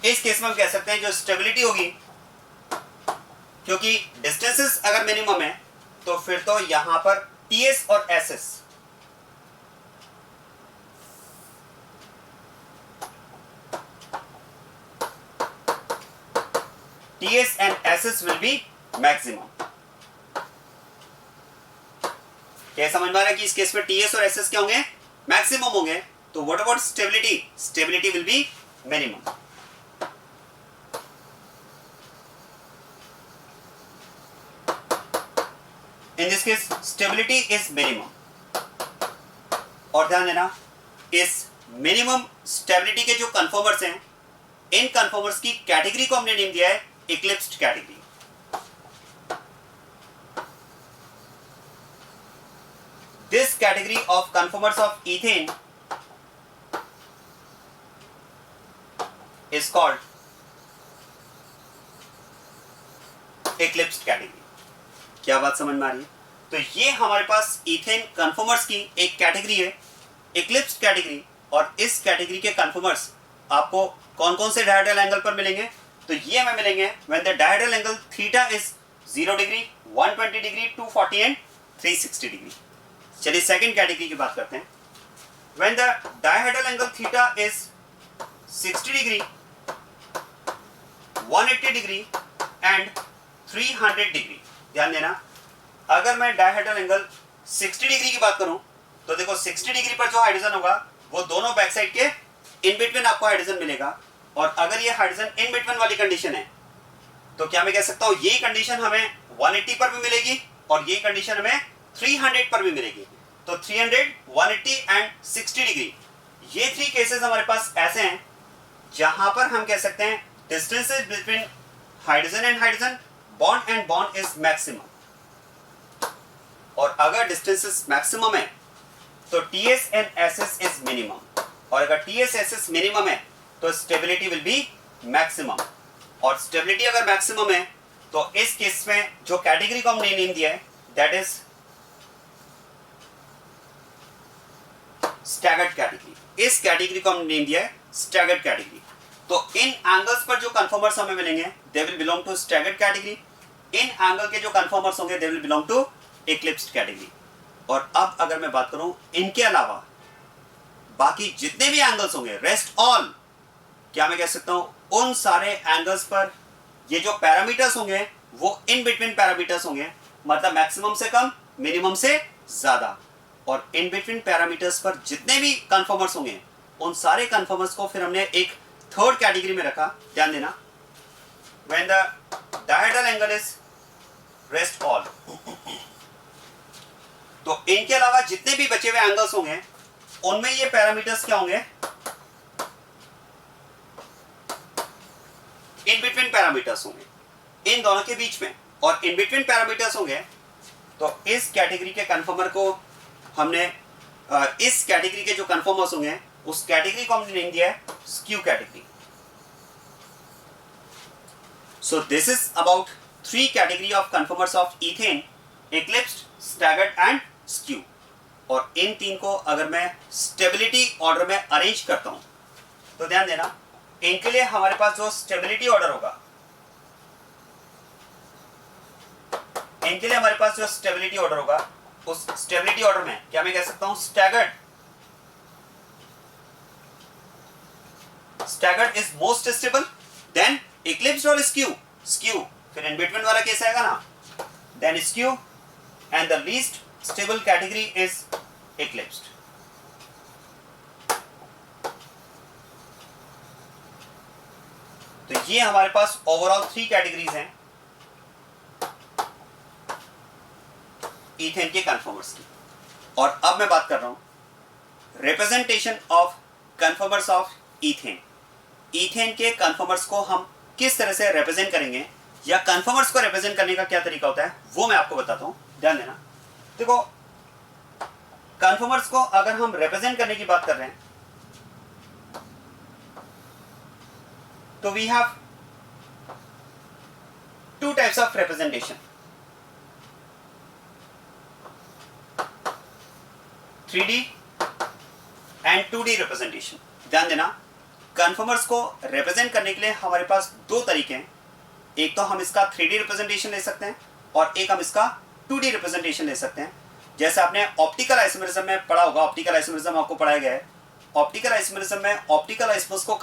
इस केस में हम कह सकते हैं जो स्टेबिलिटी होगी, क्योंकि डिस्टेंसेस अगर मिनिमम है तो फिर तो यहां पर टीएस और SS TS and SS will be maximum. क्या समझ में आ रहा है कि इस केस में टीएस और एसएस क्या होंगे? मैक्सिमम होंगे। तो what about stability? Stability will B minimum. In this case stability is minimum। और ध्यान देना, इस मिनिमम स्टेबिलिटी के जो कन्फर्मर्स हैं, इन कन्फर्मर्स की कैटेगरी को हमने नेम दिया है eclipsed category. This category of conformers of ethane is called eclipsed category. क्या बात समझ में आ रही है? तो ये हमारे पास ईथेन कन्फर्मर्स की एक कैटेगरी है, इक्लिप्स्ड कैटेगरी। और इस कैटेगरी के कन्फर्मर्स आपको कौन कौन से डायहेड्रल एंगल पर मिलेंगे? तो ये हमें मिलेंगे when the dihedral angle theta is 0 degree, 120 degree, 240 and 360 degree. चलिए सेकंड कैटेगरी की बात करते हैं। When the dihedral angle theta is 60 degree, 180 degree and 300 degree. ध्यान देना, अगर मैं डायहेड्रल एंगल 60 डिग्री की बात करूं तो देखो 60 डिग्री पर जो हाइड्रोजन होगा वो दोनों बैक साइड के इन बिटवीन आपको हाइड्रोजन मिलेगा। और अगर ये हाइड्रोजन इन बिटवीन वाली कंडीशन है तो क्या मैं कह सकता हूं यही कंडीशन हमें 180 पर भी मिलेगी और यही कंडीशन हमें 300 पर भी मिलेगी। तो 300, 180 एंड 60 डिग्री, ये थ्री केसेस हमारे पास ऐसे हैं जहां पर हम कह सकते हैं distances between hydrogen and hydrogen, bond and bond is maximum. और अगर डिस्टेंसेस मैक्सिमम है तो TS and SS is minimum. और अगर टीएस एसएस मिनिमम है तो स्टेबिलिटी विल बी मैक्सिमम। और स्टेबिलिटी अगर मैक्सिमम है तो इस केस में जो कैटेगरी को हमने नेम दिया है दैट इज स्टैगर्ड कैटेगरी। इस कैटेगरी को हमने नेम दिया है स्टैगर्ड कैटेगरी। तो इन एंगल्स पर जो कन्फर्मर्स हमें मिलेंगे they will belong to staggered category. इन एंगल के जो कन्फर्मर्स होंगे they will belong to eclipsed category. और अब अगर मैं बात करूं इनके अलावा बाकी जितने भी एंगल्स होंगे, रेस्ट ऑल, क्या मैं कह सकता हूं उन सारे एंगल्स पर ये जो पैरामीटर्स होंगे वो इन बिटवीन पैरामीटर्स होंगे, मतलब मैक्सिमम से कम, मिनिमम से ज्यादा। और इन बिटवीन पैरामीटर्स पर जितने भी कन्फर्मर्स होंगे उन सारे कन्फर्मर्स को फिर हमने एक थर्ड कैटेगरी में रखा। ध्यान देना, when the dihedral angle is rest all, तो इनके अलावा जितने भी बचे हुए एंगल्स होंगे उनमें ये पैरामीटर्स क्या होंगे? इन बिटवीन पैरामीटर्स होंगे इन दोनों के बीच में, और इन बिटवीन पैरामीटर्स होंगे। तो इस कैटेगरी के कन्फर्मर को हमने इस कैटेगरी के जो कन्फर्मर्स होंगे उस कैटेगरी को हमने नेम दिया है skew category. So this is about three category of conformers of ethane, eclipsed, staggered and skew. और इन तीन को अगर मैं स्टेबिलिटी ऑर्डर में अरेंज करता हूं तो ध्यान देना, इनके लिए हमारे पास जो स्टेबिलिटी ऑर्डर होगा, इनके लिए हमारे पास जो स्टेबिलिटी ऑर्डर होगा उस स्टेबिलिटी ऑर्डर में क्या मैं कह सकता हूं staggered is most stable, then eclipsed और स्क्यू, फिर इन बिटवीन वाला केस आएगा ना, then skew, and the least stable category is eclipsed. तो ये हमारे पास ओवरऑल थ्री कैटेगरीज हैं ईथेन के कन्फर्मर्स की। और अब मैं बात कर रहा हूं representation of conformers of ethane. Ethane के कन्फर्मर्स को हम किस तरह से रिप्रेजेंट करेंगे या कन्फर्मर्स को रिप्रेजेंट करने का क्या तरीका होता है वो मैं आपको बताता हूं। ध्यान देना, देखो कन्फर्मर्स को अगर हम रिप्रेजेंट करने की बात कर रहे हैं तो we have two types of representation, 3D and 2D representation. ध्यान देना, कन्फर्मर्स को रिप्रेजेंट करने के लिए हमारे पास दो तरीके हैं। एक तो हम इसका 3D रिप्रेजेंटेशन ले सकते हैं और एक हम इसका 2D रिप्रेजेंटेशन ले सकते हैं। जैसे आपने ऑप्टिकल आइसोमेरिज्म में पढ़ा होगा, ऑप्टिकल आइसोमेरिज्म आपको पढ़ाया गया है। ऑप्टिकल आइसोमेरिज्म में ऑप्टिकल आइसोमर्स को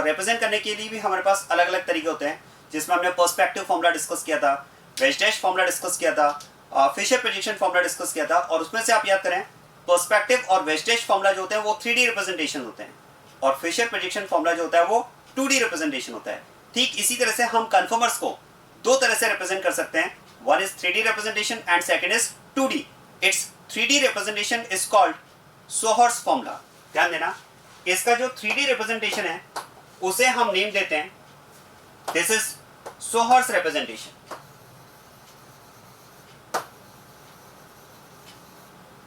रिप्रेजेंट करने के लिए भी हमारे पास अलग अलग तरीके होते हैं, जिसमें हमने पर्सपेक्टिव फॉर्मूला डिस्कस किया था, वेज-डैश फॉर्मूला डिस्कस किया था, फिशर प्रेडिक्शन फॉर्मूला डिस्कस किया था। और उसमें से आप याद करें पर्सपेक्टिव और वेज-डैश फॉर्मूला जो होते हैं वो 3D रिप्रेजेंटेशन होते हैं और फिशर प्रेडिक्शन फॉर्मूला जो होता है वो 2D रिप्रेजेंटेशन होता है। ठीक इसी तरह से हम कन्फर्मर्स को दो तरह से रिप्रेजेंट कर सकते हैं, one is 3D representation and second is 2D। It's 3D representation is called sawhorse formula. ध्यान देना, इसका जो 3D रिप्रेजेंटेशन है उसे हम नेम देते हैं, this is sawhorse representation.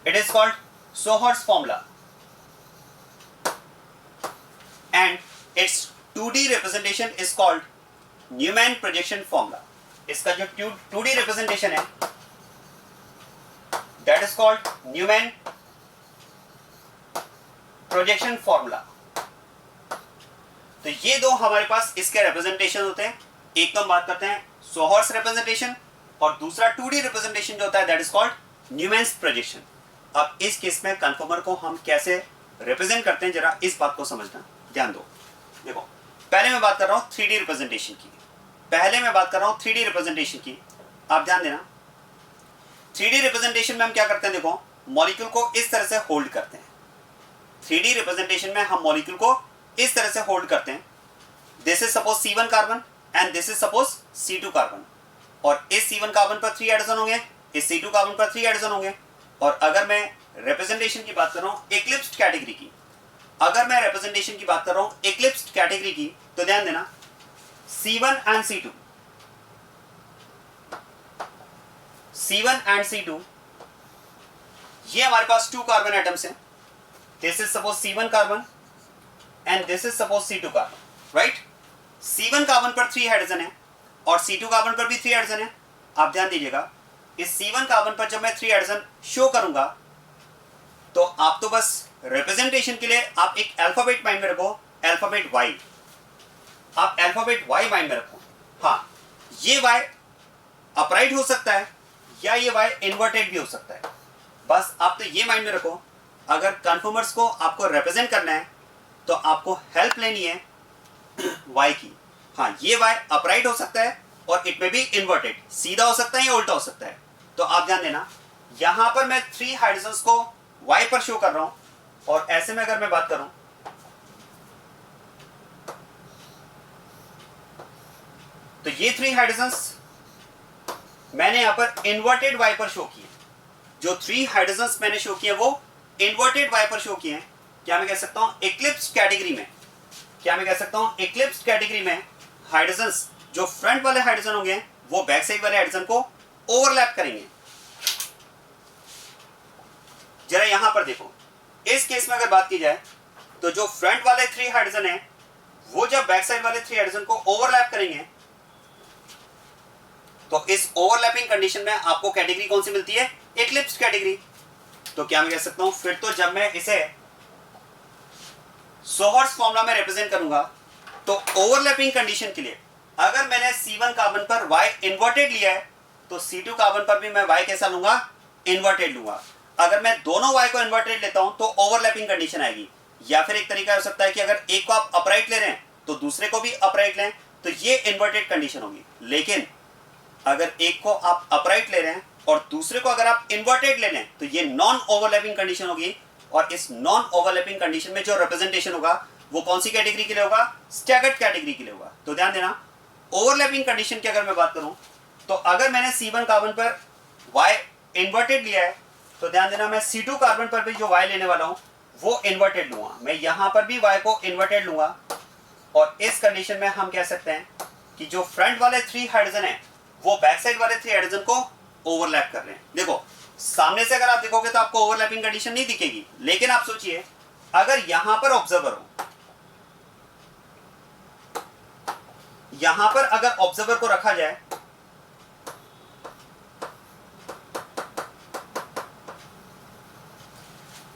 It is called Sohor's formula and its 2D representation is called Newman projection formula. इसका जो 2D representation है that is called Newman projection formula. तो ये दो हमारे पास इसके representation होते हैं. एक तो हम बात करते हैं Sohor's representation और दूसरा 2D representation जो होता है that is called Newman's projection. अब इस केस में कन्फर्मर को हम कैसे रिप्रेजेंट करते हैं, जरा इस बात को समझना, ध्यान दो. देखो पहले मैं बात कर रहा हूं 3D रिप्रेजेंटेशन की. आप ध्यान देना. 3D रिप्रेजेंटेशन में हम क्या करते हैं, देखो मॉलिक्यूल को इस तरह से होल्ड करते हैं. 3D रिप्रेजेंटेशन में हम मॉलिक्यूल को इस तरह से होल्ड करते हैं. This is suppose C1 carbon and this is suppose C2 carbon. और इस C1 कार्बन पर 3 हाइड्रोजन होंगे, इस C2 कार्बन पर 3 हाइड्रोजन होंगे. और अगर मैं रिप्रेजेंटेशन की बात कर रहा हूं इक्लिप्स्ड कैटेगरी की, तो ध्यान देना C1 एंड C2 ये हमारे पास 2 कार्बन एटम्स हैं. This is suppose C1 carbon and this is suppose C2 carbon, right. C1 carbon पर 3 हाइड्रोजन है और C2 कार्बन पर भी 3 हाइड्रोजन है. आप ध्यान दीजिएगा, इस C1 कार्बन पर जब मैं 3 हाइड्रोजन शो करूंगा तो आप तो बस रिप्रेजेंटेशन के लिए आप एक अल्फाबेट माइंड में रखो, अल्फाबेट Y. आप अल्फाबेट Y माइंड में रखो. हाँ, ये Y अपराइट हो सकता है या ये Y इन्वर्टेड भी हो सकता है. बस आप तो ये माइंड में रखो, अगर कन्फर्मर्स को आपको रिप्रेजेंट करना है तो आपको हेल्प लेनी है Y की. हाँ, ये Y अपराइट हो सकता है और इट में बी इन्वर्टेड, सीधा हो सकता है या उल्टा हो सकता है. तो आप ध्यान देना, यहां पर मैं 3 हाइड्रोजन्स को Y पर शो कर रहा हूं और ऐसे में अगर मैं बात करूं तो ये 3 हाइड्रोजन्स मैंने यहां पर इन्वर्टेड Y पर शो किए. जो 3 हाइड्रोजन्स मैंने शो किए वो इन्वर्टेड Y पर शो किए हैं. क्या मैं कह सकता हूं इक्लिप्स्ड कैटेगरी में हाइड्रोजन्स जो फ्रंट वाले हाइड्रोजन होंगे वो बैक साइड वाले हाइड्रोजन को ओवरलैप करेंगे. जरा यहां पर देखो, इस केस में अगर बात की जाए तो जो फ्रंट वाले 3 हाइड्रोजन हैं वो जब बैक साइड वाले 3 हाइड्रोजन को ओवरलैप करेंगे तो इस ओवरलैपिंग कंडीशन में आपको कैटेगरी कौन सी मिलती है, इक्लिप्स्ड कैटेगरी. तो क्या मैं कह सकता हूं फिर तो जब मैं इसे सोहर्स फॉर्मूला में रिप्रेजेंट करूंगा तो ओवरलैपिंग कंडीशन के लिए अगर मैंने C1 कार्बन पर Y इन्वर्टेड लिया है तो C2 कार्बन पर भी मैं Y कैसा लूंगा, इन्वर्टेड लूंगा. अगर मैं दोनों Y को इन्वर्टेड लेता हूं तो ओवरलैपिंग कंडीशन आएगी. या फिर एक तरीका हो सकता है कि अगर एक को आप अपराइट ले रहे हैं तो दूसरे को भी अपराइट लें तो ये इन्वर्टेड कंडीशन होगी. लेकिन अगर एक को आप अपराइट ले रहे हैं और दूसरे को अगर आप इन्वर्टेड ले लें तो ये नॉन ओवरलैपिंग कंडीशन होगी. और इस नॉन ओवरलैपिंग कंडीशन में जो रिप्रेजेंटेशन होगा वो कौन सी कैटेगरी के लिए होगा, स्टैगर्ड कैटेगरी के लिए होगा. तो ध्यान देना, ओवरलैपिंग कंडीशन की अगर मैं बात करूं तो अगर मैंने C1 कार्बन पर Y इन्वर्टेड लिया है तो ध्यान देना मैं C2 कार्बन पर भी जो Y लेने वाला हूं वो इन्वर्टेड लूंगा. मैं यहां पर भी Y को इन्वर्टेड लूंगा. और इस कंडीशन में हम कह सकते हैं कि जो फ्रंट वाले 3 हाइड्रोजन हैं वो बैक साइड वाले 3 हाइड्रोजन को ओवरलैप कर रहे हैं. देखो सामने से अगर आप देखोगे तो आपको ओवरलैपिंग कंडीशन नहीं दिखेगी. लेकिन आप सोचिए अगर यहां पर ऑब्जर्वर हो, यहां पर अगर ऑब्जर्वर को रखा जाए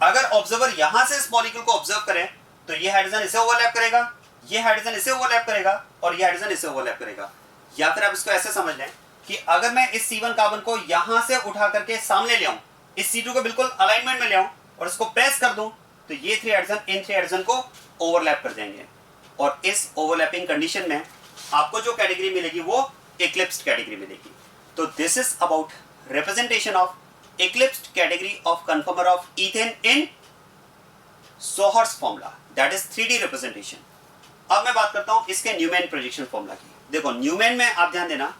अगर ऑब्जर्वर यहां से इस मॉलिक्यूल को ऑब्जर्व करे तो ये हाइड्रोजन इसे ओवरलैप करेगा, ये हाइड्रोजन इसे ओवरलैप करेगा और ये हाइड्रोजन इसे ओवरलैप करेगा. या फिर आप इसको ऐसे समझ लें कि अगर मैं इस C1 कार्बन को यहां से उठा करके सामने ले आऊं, इस C2 को बिल्कुल अलाइनमेंट में ले आऊं और इसको प्रेस कर दूं तो ये 3 हाइड्रोजन इन 3 हाइड्रोजन को ओवरलैप कर देंगे. और इस ओवरलैपिंग कंडीशन में आपको जो कैटेगरी मिलेगी वो इक्लिप्स्ड कैटेगरी मिलेगी. तो this is about representation of eclipsed category of कन्फर्मर of ethane in sawhorse formula, that is 3D representation. अब मैं बात करता हूं इसके न्यूमैन प्रोजेक्शन फॉर्मूला की. देखो न्यूमैन में आप ध्यान देना,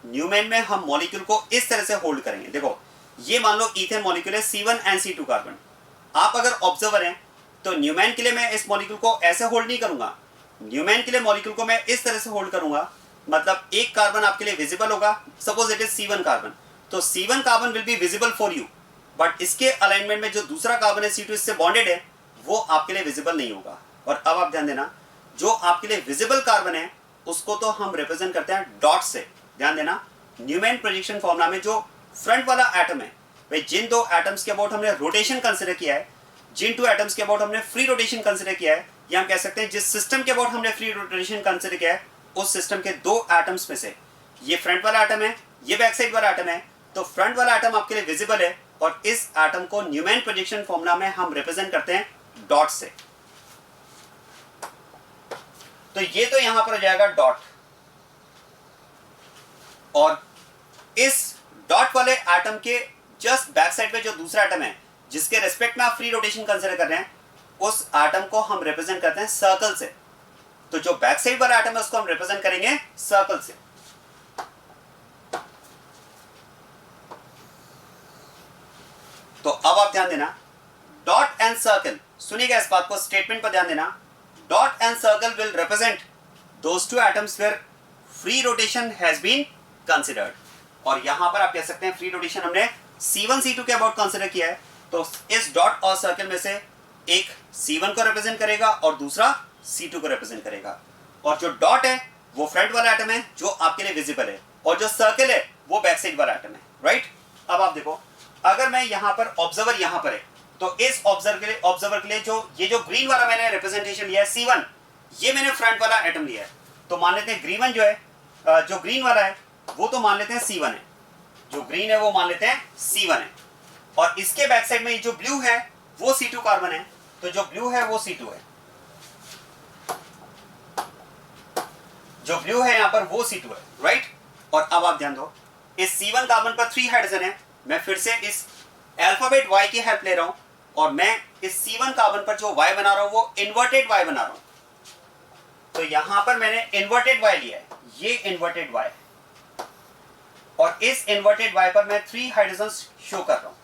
न्यूमैन में हम मॉलिक्यूल को इस तरह से होल्ड करेंगे. देखो ये मान लो ईथेन मॉलिक्यूल है C1 एंड C2 कार्बन. आप अगर ऑब्जर्वर हैं तो न्यूमैन के लिए मैं इस मॉलिक्यूल को ऐसे होल्ड नहीं करूंगा, न्यूमैन के लिए मॉलिक्यूल को मैं इस तरह से होल्ड करूंगा, मतलब एक कार्बन आपके लिए विजिबल होगा, suppose it is C1 carbon, तो C1 carbon will be visible for you, but इसके अलाइनमेंट में जो दूसरा कार्बन है C2 इससे बॉन्डेड है, वो आपके लिए विजिबल नहीं होगा। और अब आप ध्यान देना, जो आपके लिए विजिबल कार्बन है उसको तो हम रिप्रेजेंट करते हैं डॉट से। ध्यान देना, न्यूमैन प्रोजेक्शन फॉर्मूला में जो फ्रंट वाला एटम है, भाई जिन दो एटम्स के अबाउट हमने रोटेशन कंसिडर किया है, जिन टू एटम्स के अबाउट हमने फ्री रोटेशन कंसिडर किया है, या हम कह सकते हैं जिस सिस्टम के अबाउट हमने फ्री रोटेशन कंसिडर किया है, उस सिस्टम के दो एटम्स में से ये फ्रंट वाला एटम है, ये बैक साइड वाला एटम है, तो फ्रंट वाला एटम आपके लिए विजिबल है और इस एटम को न्यूमैन प्रोजेक्शन फॉर्मूला में हम रिप्रेजेंट करते हैं डॉट से। तो ये तो यहां पर हो जाएगा डॉट, और इस डॉट वाले एटम के जस्ट बैक साइड पे जो दूसरा एटम है जिसके रेस्पेक्ट में आप फ्री रोटेशन कंसीडर कर रहे हैं, उस एटम को हम रिप्रेजेंट करते हैं सर्कल से। तो जो बैक साइड वाला एटम है उसको हम रिप्रेजेंट करेंगे सर्कल से। तो अब आप ध्यान देना, डॉट एंड सर्कल, सुनिएगा इस बात को, स्टेटमेंट पर ध्यान देना, dot and circle will represent those two atoms where free rotation has been considered. और यहां पर आप कह सकते हैं फ्री रोटेशन हमने C1 C2 के अबाउट कंसीडर किया है, तो इस डॉट और सर्कल में से एक C1 को रिप्रेजेंट करेगा और दूसरा C2 को रिप्रेजेंट करेगा। और जो डॉट है वो फ्रंट वाला एटम है जो आपके लिए विजिबल है, और जो सर्कल है वो बैक साइड वाला एटम है, राइट। अब आप देखो, अगर मैं यहां पर ऑब्जर्वर यहां पर है, तो इस ऑब्जर्वर के लिए जो ये जो ग्रीन वाला मैंने रिप्रेजेंटेशन लिया है C1, ये मैंने फ्रंट वाला एटम लिया है, तो मान लेते हैं ग्रीन जो है, जो ग्रीन वाला है वो तो मान लेते हैं C1 है, जो ग्रीन है वो मान लेते हैं C1 है, और इसके बैक साइड में जो ब्लू है वो C2 कार्बन है, तो जो ब्लू है वो C2 है, जो ब्लू है यहां पर वो C2 है, राइट। और अब आप ध्यान दो, इस C1 कार्बन पर 3 हाइड्रोजन है, मैं फिर से इस अल्फाबेट Y की हेल्प ले रहा हूं, और मैं इस C1 कार्बन पर जो Y बना रहा हूं वो इन्वर्टेड Y बना रहा हूं। तो यहां पर मैंने इन्वर्टेड Y लिया है, ये इन्वर्टेड Y, और इस इन्वर्टेड Y पर मैं 3 हाइड्रोजन्स शो कर रहा हूं।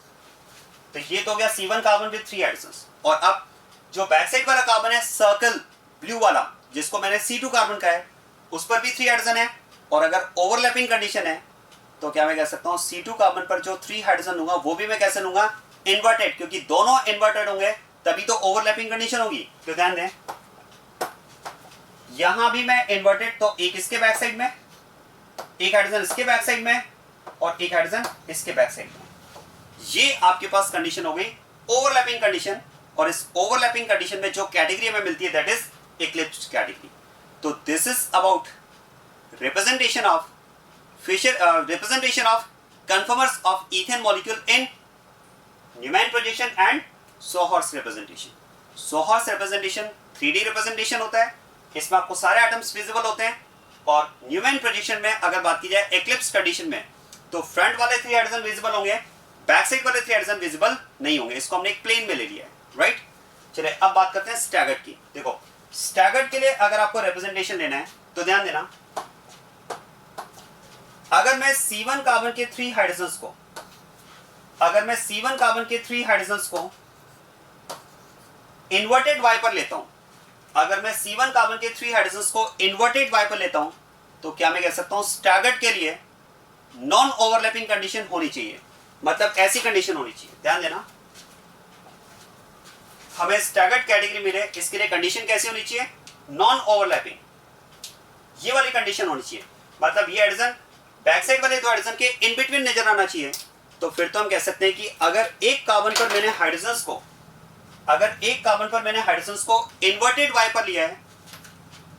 तो ये तो हो गया C1 कार्बन विद 3 हाइड्रोजन्स। और अब जो बैक साइड वाला कार्बन है सर्कल ब्लू वाला, जिसको मैंने C2 कार्बन का है, उस पर भी 3 हाइड्रोजन है, और अगर ओवरलैपिंग कंडीशन है तो क्या मैं कह सकता हूं C2 कार्बन पर जो 3 हाइड्रोजन लूंगा वो भी मैं कैसे लूंगा, इन्वर्टेड, क्योंकि दोनों इन्वर्टेड होंगे तभी तो ओवरलैपिंग कंडीशन होगी। तो ध्यान दें, यहां भी मैं इन्वर्टेड, तो एक इसके बैक साइड में, एक हाइड्रोजन इसके बैक साइड में, और एक हाइड्रोजन इसके बैक साइड में। ये आपके पास कंडीशन हो गई ओवरलैपिंग कंडीशन, और इस ओवरलैपिंग कंडीशन में जो कैटेगरी में मिलती है दैट इज इक्लिप्स कैटेगरी। तो this is about representation of conformers of ethane molecule in Newman projection and Sohor's representation. Sohor's representation 3D representation होता है, इसमें आपको सारे एटम्स विजिबल होते हैं, और न्यूमैन प्रोजेक्शन में अगर बात की जाए एक्लिप्स कंडीशन में, तो फ्रंट वाले 3 हाइड्रोजन विजिबल होंगे, बैक साइड वाले 3 हाइड्रोजन विजिबल नहीं होंगे। इसको हमने एक प्लेन में ले लिया है, राइट। चलिए अब बात करते हैं स्टैगर्ड की। देखो, स्टैगर्ड के लिए अगर आपको रिप्रेजेंटेशन लेना है तो ध्यान देना, अगर मैं C1 कार्बन के 3 हाइड्रोजन्स को, अगर मैं C1 कार्बन के 3 हाइड्रोजन्स को इन्वर्टेड Y पर लेता हूं, अगर मैं C1 कार्बन के 3 हाइड्रोजन्स को इन्वर्टेड Y पर लेता हूं, तो क्या मैं कह सकता हूं स्टैगर्ड के लिए नॉन ओवरलैपिंग कंडीशन होनी चाहिए, मतलब ऐसी कंडीशन होनी चाहिए। ध्यान देना, हमें स्टैगर्ड कैटेगरी मिले, इसके लिए कंडीशन कैसी होनी चाहिए, नॉन ओवरलैपिंग, ये वाली कंडीशन होनी चाहिए, मतलब ये हाइड्रोजन बैक साइड वाले 2 हाइड्रोजन के इन बिटवीन नजर आना चाहिए। तो फिर तो हम कह सकते हैं कि अगर एक कार्बन पर मैंने हाइड्रोजन्स को, अगर एक कार्बन पर मैंने हाइड्रोजन्स को इन्वर्टेड Y पर लिया है,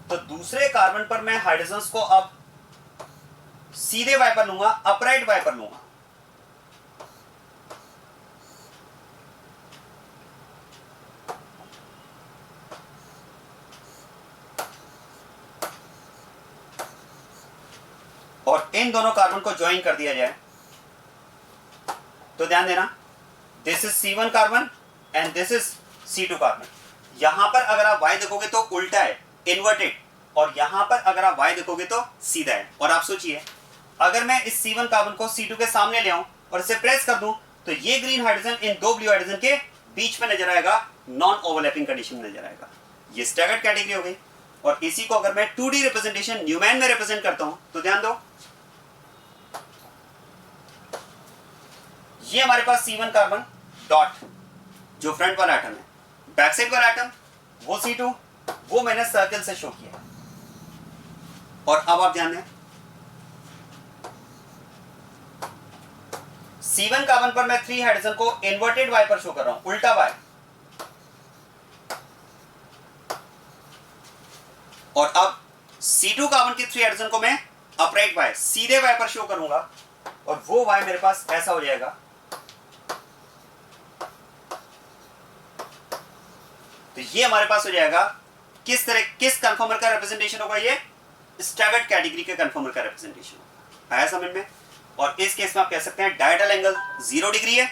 तो दूसरे कार्बन पर मैं हाइड्रोजन्स को अब सीधे Y पर लूंगा, अपराइट Y पर लूंगा। और इन दोनों कार्बन को ज्वाइन कर दिया जाए, तो ध्यान देना, this is C1 carbon and this is C2 carbon. यहां पर अगर आप Y देखोगे तो उल्टा है, इन्वर्टेड, और यहां पर अगर आप Y देखोगे तो सीधा है। और आप सोचिए, अगर मैं इस C1 कार्बन को C2 के सामने ले आऊं और इसे प्रेस कर दूं, तो ये green hydrogen in 2 blue hydrogen के बीच में नजर आएगा नॉन ओवरलैपिंग कंडीशन नजर आएगा। ये स्टैगर्ड कैटेगरी हो गई। और इसी को अगर मैं 2D रिप्रेजेंटेशन न्यूमैन में रिप्रेजेंट करता हूं तो ध्यान दो, ये हमारे पास C1 कार्बन डॉट जो फ्रंट वाला एटम है, बैक साइड वाला एटम वो C2, वो मैंने सर्कल से शो किया। और अब आप ध्यान दें, C1 कार्बन पर मैं 3 हाइड्रोजन को इन्वर्टेड Y पर शो कर रहा हूं, उल्टा Y। और अब C2 कार्बन के 3 हाइड्रोजन को मैं अपराइट Y, सीधे Y पर शो करूंगा, और वो Y मेरे पास ऐसा हो जाएगा। तो ये हमारे पास हो जाएगा किस कंफर्मर का रिप्रेजेंटेशन होगा, ये स्टैगर्ड कैटेगरी के कंफर्मर का रिप्रेजेंटेशन होगा। आया समझ में? और इस केस में आप कह सकते हैं डायहेड्रल एंगल 0 डिग्री है,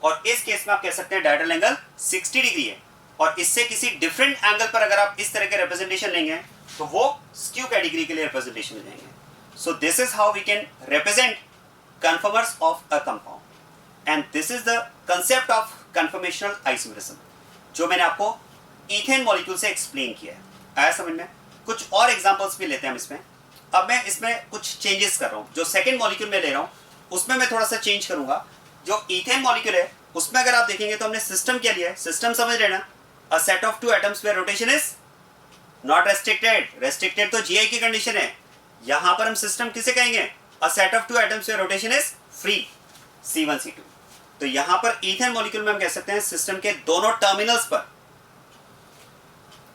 और इस केस में आप कह सकते हैं डायहेड्रल एंगल 60 डिग्री है। और इससे किसी डिफरेंट एंगल पर अगर आप इस तरह के रिप्रेजेंटेशन लेंगे तो वो स्क्यू कैटेगरी के लिए रिप्रेजेंटेशन हो जाएंगे। So this is how we can represent conformers of a compound, and this is the concept of conformational isomerism, जो मैंने आपको ईथेन मॉलिक्यूल से एक्सप्लेन किया है। आया समझ में? कुछ और एग्जांपल्स भी लेते हैं हम इसमें। अब मैं इसमें कुछ चेंजेस कर रहा हूं। जो सेकंड मॉलिक्यूल में ले रहा हूं उसमें मैं थोड़ा सा चेंज करूंगा। जो ईथेन मॉलिक्यूल है उसमें अगर आप देखेंगे तो हमने सिस्टम क्या लिया है, सिस्टम समझ रहे ना, a set of 2 atoms where rotation is not restricted. Restricted तो जीआई की कंडीशन है, यहां पर हम सिस्टम किसे कहेंगे, a set of 2 atoms where rotation is free, C1 C2। तो यहां पर ईथेन मॉलिक्यूल में हम कह सकते हैं सिस्टम के दोनों टर्मिनल्स पर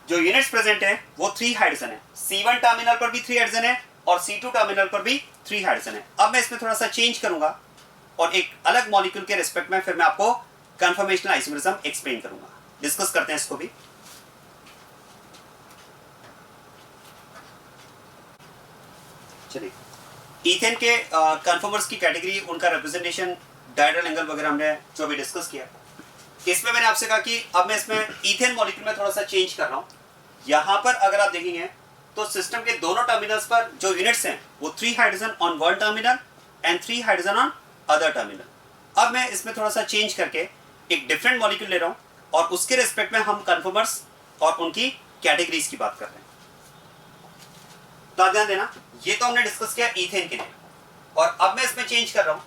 जो यूनिट्स प्रेजेंट है वो 3 हाइड्रोजन है। C1 टर्मिनल पर भी 3 हाइड्रोजन है और C2 टर्मिनल पर भी 3 हाइड्रोजन है। अब मैं इसमें थोड़ा सा चेंज करूंगा और एक अलग मॉलिक्यूल के रिस्पेक्ट में फिर मैं आपको कंफर्मेशनल आइसोमेरिज्म एक्सप्लेन करूंगा। डिस्कस करते हैं इसको भी। चलिए, ईथेन के कंफर्मर्स की कैटेगरी, उनका रिप्रेजेंटेशन, डायहेड्रल एंगल वगैरह हमने जो भी डिस्कस किया। इसमें मैंने आपसे कहा कि अब मैं इसमें ईथेन मॉलिक्यूल में थोड़ा सा चेंज कर रहा हूं। यहां पर अगर आप देखेंगे तो सिस्टम के दोनों टर्मिनल्स पर जो यूनिट्स हैं वो 3 hydrogen on one terminal and 3 hydrogen on other terminal. अब मैं इसमें थोड़ा सा चेंज करके एक डिफरेंट मॉलिक्यूल ले रहा हूं और उसके रिस्पेक्ट में हम कंफर्मर्स और उनकी कैटेगरीज की बात कर रहे हैं। तो ध्यान देना, ये तो हमने डिस्कस किया ईथेन के लिए, और अब मैं इसमें चेंज कर रहा हूं।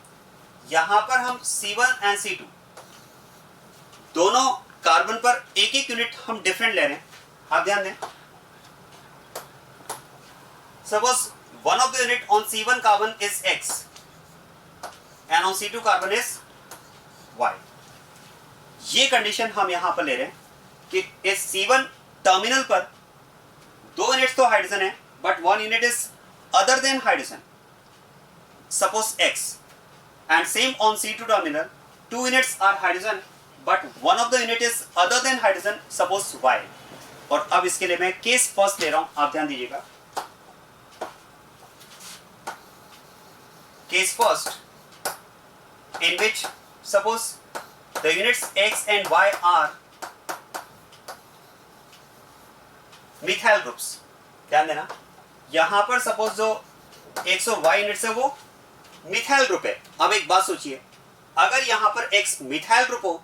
यहां पर हम C1 एंड C2 दोनों कार्बन पर एक एक यूनिट हम डिफरेंट ले रहे हैं। आप ध्यान दें, suppose one of the unit on C1 carbon is X and on C2 carbon is Y। ये कंडीशन हम यहां पर ले रहे हैं कि इस C1 टर्मिनल पर 2 यूनिट्स तो हाइड्रोजन है, but 1 unit is other than hydrogen, suppose X, and same on C2 terminal, 2 units are hydrogen but one of the unit is other than hydrogen, suppose Y। और अब इसके लिए मैं केस फर्स्ट ले रहा हूं, आप ध्यान दीजिएगा। Case first in which suppose the units X and Y are methyl groups। ध्यान देना, यहां पर सपोज जो X और Y यूनिट्स है वो मिथाइल ग्रुप है। अब एक बात सोचिए, अगर यहां पर X मिथाइल ग्रुप हो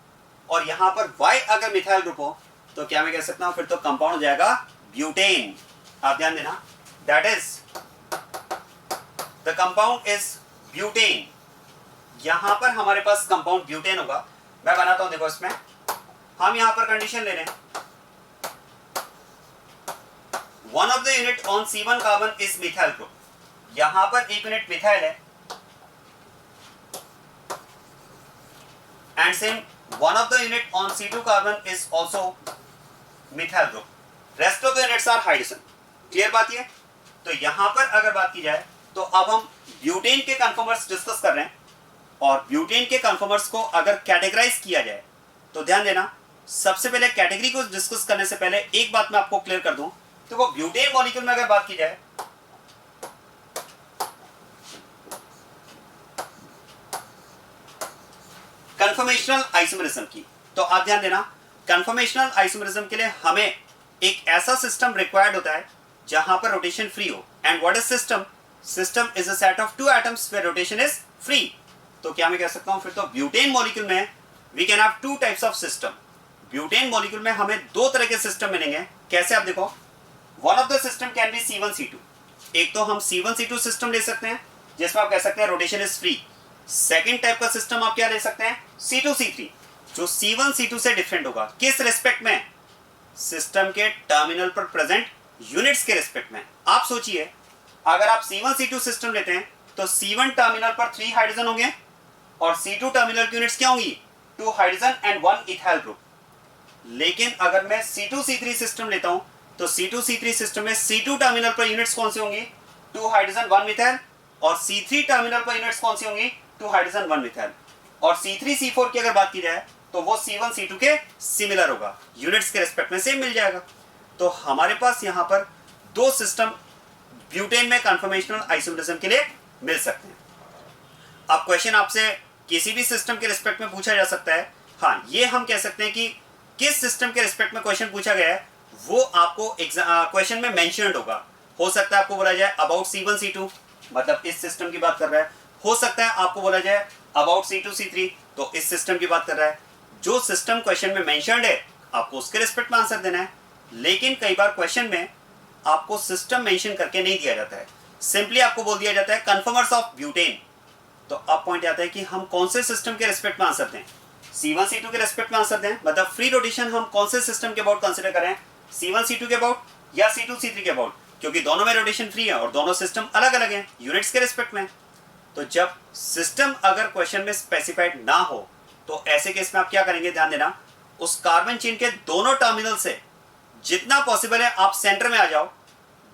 और यहां पर Y अगर मिथाइल ग्रुप हो तो क्या मैं कह सकता हूं, फिर तो कंपाउंड हो जाएगा ब्यूटेन। आप ध्यान देना, that is the compound is butane. यहां पर हमारे पास कंपाउंड ब्यूटेन होगा। मैं बनाता हूं, देखो इसमें हम यहां पर कंडीशन ले रहे हैं, one of the unit on C1 carbon is methyl group. यहां पर एक यूनिट मिथाइल है and same one of the unit on C2 carbon is also methyl group, rest of the units are hydrogen। Clear बात ये? तो यहां पर अगर बात की जाए तो अब हम ब्यूटेन के कंफर्मर्स डिस्कस कर रहे हैं, और ब्यूटेन के कंफर्मर्स को अगर कैटेगराइज किया जाए तो ध्यान देना, सबसे पहले कैटेगरी को डिस्कस करने से पहले एक बात मैं आपको क्लियर कर दूं, तो वो ब्यूटेन मॉलिक्यूल में अगर बात की जाए कंफर्मेशनल आइसोमेरिज्म की, तो आप ध्यान देना, कंफर्मेशनल आइसोमेरिज्म के लिए हमें एक ऐसा सिस्टम रिक्वायर्ड होता है जहां पर रोटेशन फ्री हो। And what is system? System is a set of 2 atoms where rotation is free. तो क्या मैं कह सकता हूं, फिर तो ब्यूटेन मॉलिक्यूल में we can have 2 types of system. Butane molecule में हमें दो तरह के सिस्टम मिलेंगे। कैसे, आप देखो, one of the system can be C1C2। एक तो हम C1C2 सिस्टम ले सकते हैं जिसमें आप कह सकते हैं rotation is free. Second type का सिस्टम आप क्या ले सकते हैं, C2C3, जो C1C2 से डिफरेंट होगा। किस रेस्पेक्ट में, सिस्टम के टर्मिनल पर प्रेजेंट यूनिट्स के रेस्पेक्ट में। आप सोचिए, अगर आप C1C2 सिस्टम लेते हैं तो C1 टर्मिनल पर 3 हाइड्रोजन होंगे और C2 टर्मिनल की यूनिट्स क्या होंगी, 2 हाइड्रोजन एंड 1 इथाइल ग्रुप। लेकिन अगर मैं C2C3 सिस्टम लेता हूं तो C2C3 सिस्टम में C2 टर्मिनल पर यूनिट्स कौन सी होंगी, 2 हाइड्रोजन 1 मिथाइल, और C3 टर्मिनल पर यूनिट्स कौन सी होंगी, 2 हाइड्रोजन 1 मिथाइल। और C3C4 की अगर बात की जाए तो वो C1C2 के सिमिलर होगा, यूनिट्स के रेस्पेक्ट में सेम मिल जाएगा। तो हमारे पास यहां पर दो सिस्टम ब्यूटेन में कन्फर्मेशनल आइसोमरिज्म के लिए मिल सकते हैं। अब क्वेश्चन आपसे किसी भी सिस्टम के रेस्पेक्ट में पूछा जा सकता है। हाँ, ये हम कह सकते हैं कि किस सिस्टम के रेस्पेक्ट में क्वेश्चन पूछा गया है वो आपको क्वेश्चन में मेंशन्ड होगा। हो सकता है आपको बोला जाए अबाउट C1C2, मतलब इस सिस्टम की बात कर रहा है। हो सकता है आपको बोला जाए अबाउट C2C3, तो इस सिस्टम की बात कर रहा है। जो सिस्टम क्वेश्चन में मेंशन्ड है आपको उसके रेस्पेक्ट में आंसर देना है। लेकिन कई बार क्वेश्चन में आपको सिस्टम मेंशन करके नहीं दिया जाता है, सिंपली आपको बोल दिया जाता है कन्फर्मर्स ऑफ ब्यूटेन। तो अब पॉइंट आता है कि हम कौन से सिस्टम के रेस्पेक्ट में आंसर दें, C1C2 के रेस्पेक्ट में आंसर दें, मतलब फ्री रोटेशन हम कौन से सिस्टम के अबाउट कंसीडर करें, C1C2 के अबाउट या C2C3 के अबाउट, क्योंकि दोनों में रोटेशन फ्री है और दोनों सिस्टम अलग अलग हैं यूनिट्स के रेस्पेक्ट में। तो जब सिस्टम अगर क्वेश्चन में स्पेसिफाइड ना हो तो ऐसे केस में आप क्या करेंगे, ध्यान देना, उस कार्बन चेन के दोनों टर्मिनल से जितना पॉसिबल है आप सेंटर में आ जाओ,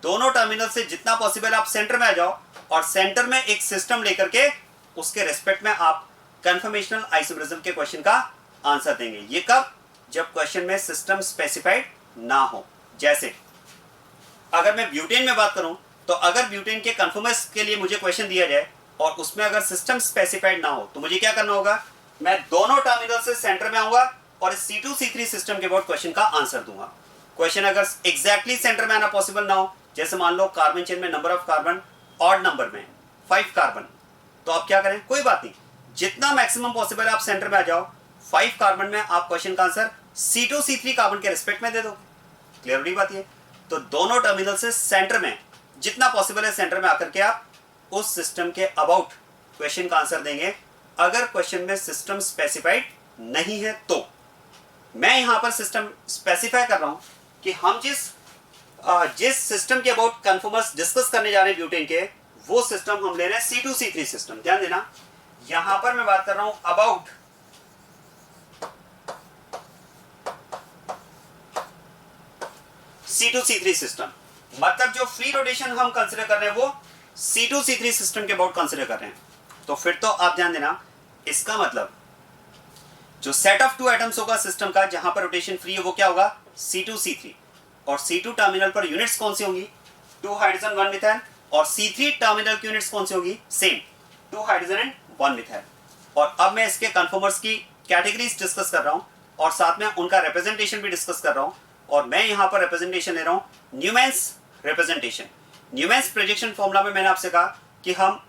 दोनों टर्मिनल से जितना पॉसिबल है आप सेंटर में आ जाओ और सेंटर में एक सिस्टम लेकर के उसके रेस्पेक्ट में आप कन्फर्मेशनल आइसोमरिज्म के क्वेश्चन का आंसर देंगे। ये कब, जब क्वेश्चन में सिस्टम स्पेसिफाइड ना हो। जैसे अगर मैं ब्यूटेन में बात करूं तो अगर ब्यूटेन के कन्फर्मर्स के लिए मुझे क्वेश्चन दिया जाए और उसमें अगर सिस्टम स्पेसिफाइड ना हो तो मुझे क्या करना होगा, मैं दोनों टर्मिनल से सेंटर में आऊंगा और इस C2C3 सिस्टम के अबाउट क्वेश्चन का आंसर दूंगा। क्वेश्चन अगर एग्जैक्टली सेंटर में आना पॉसिबल ना हो, जैसे मान लो कार्बन चेन में number of carbon odd number में 5 कार्बन, तो आप क्या करें, कोई बात नहीं, जितना मैक्सिमम पॉसिबल है आप सेंटर में आ जाओ। 5 कार्बन में आप क्वेश्चन का आंसर C2C3 कार्बन के रिस्पेक्ट में दे दो। क्लियर हुई बात ये। तो दोनों टर्मिनल से सेंटर में जितना पॉसिबल है सेंटर में आकर के आप उस सिस्टम के अबाउट क्वेश्चन का आंसर देंगे। अगर क्वेश्चन में सिस्टम स्पेसिफाइड नहीं है तो मैं यहां पर सिस्टम स्पेसिफाई कर रहा हूं कि हम जिस सिस्टम के अबाउट कन्फर्मर्स डिस्कस करने जा रहे हैं ब्यूटेन के, वो सिस्टम हम ले रहे हैं C2C3 सिस्टम। ध्यान देना, यहां पर मैं बात कर रहा हूं अबाउट C2C3 सिस्टम, मतलब जो फ्री रोटेशन हम कंसीडर कर रहे हैं वो C2C3 सिस्टम के अबाउट कंसीडर कर रहे हैं। तो फिर तो आप ध्यान देना, इसका मतलब जो सेट ऑफ 2 एटम्स होगा सिस्टम का जहां पर रोटेशन फ्री है वो क्या होगा, C2C3, और C2 टर्मिनल पर यूनिट्स कौन सी होंगी, 2 हाइड्रोजन 1 मिथाइल, और C3 टर्मिनल की यूनिट्स कौन सी होगी, सेम 2 हाइड्रोजन एंड 1 मिथाइल। और अब मैं इसके कन्फर्मर्स की कैटेगरीज डिस्कस कर रहा हूं और साथ में उनका रिप्रेजेंटेशन भी डिस्कस कर रहा हूं। और मैं यहां पर रिप्रेजेंटेशन ले रहा हूं Newman's representation. Newman's projection formula में मैंने आपसे कहा कि हम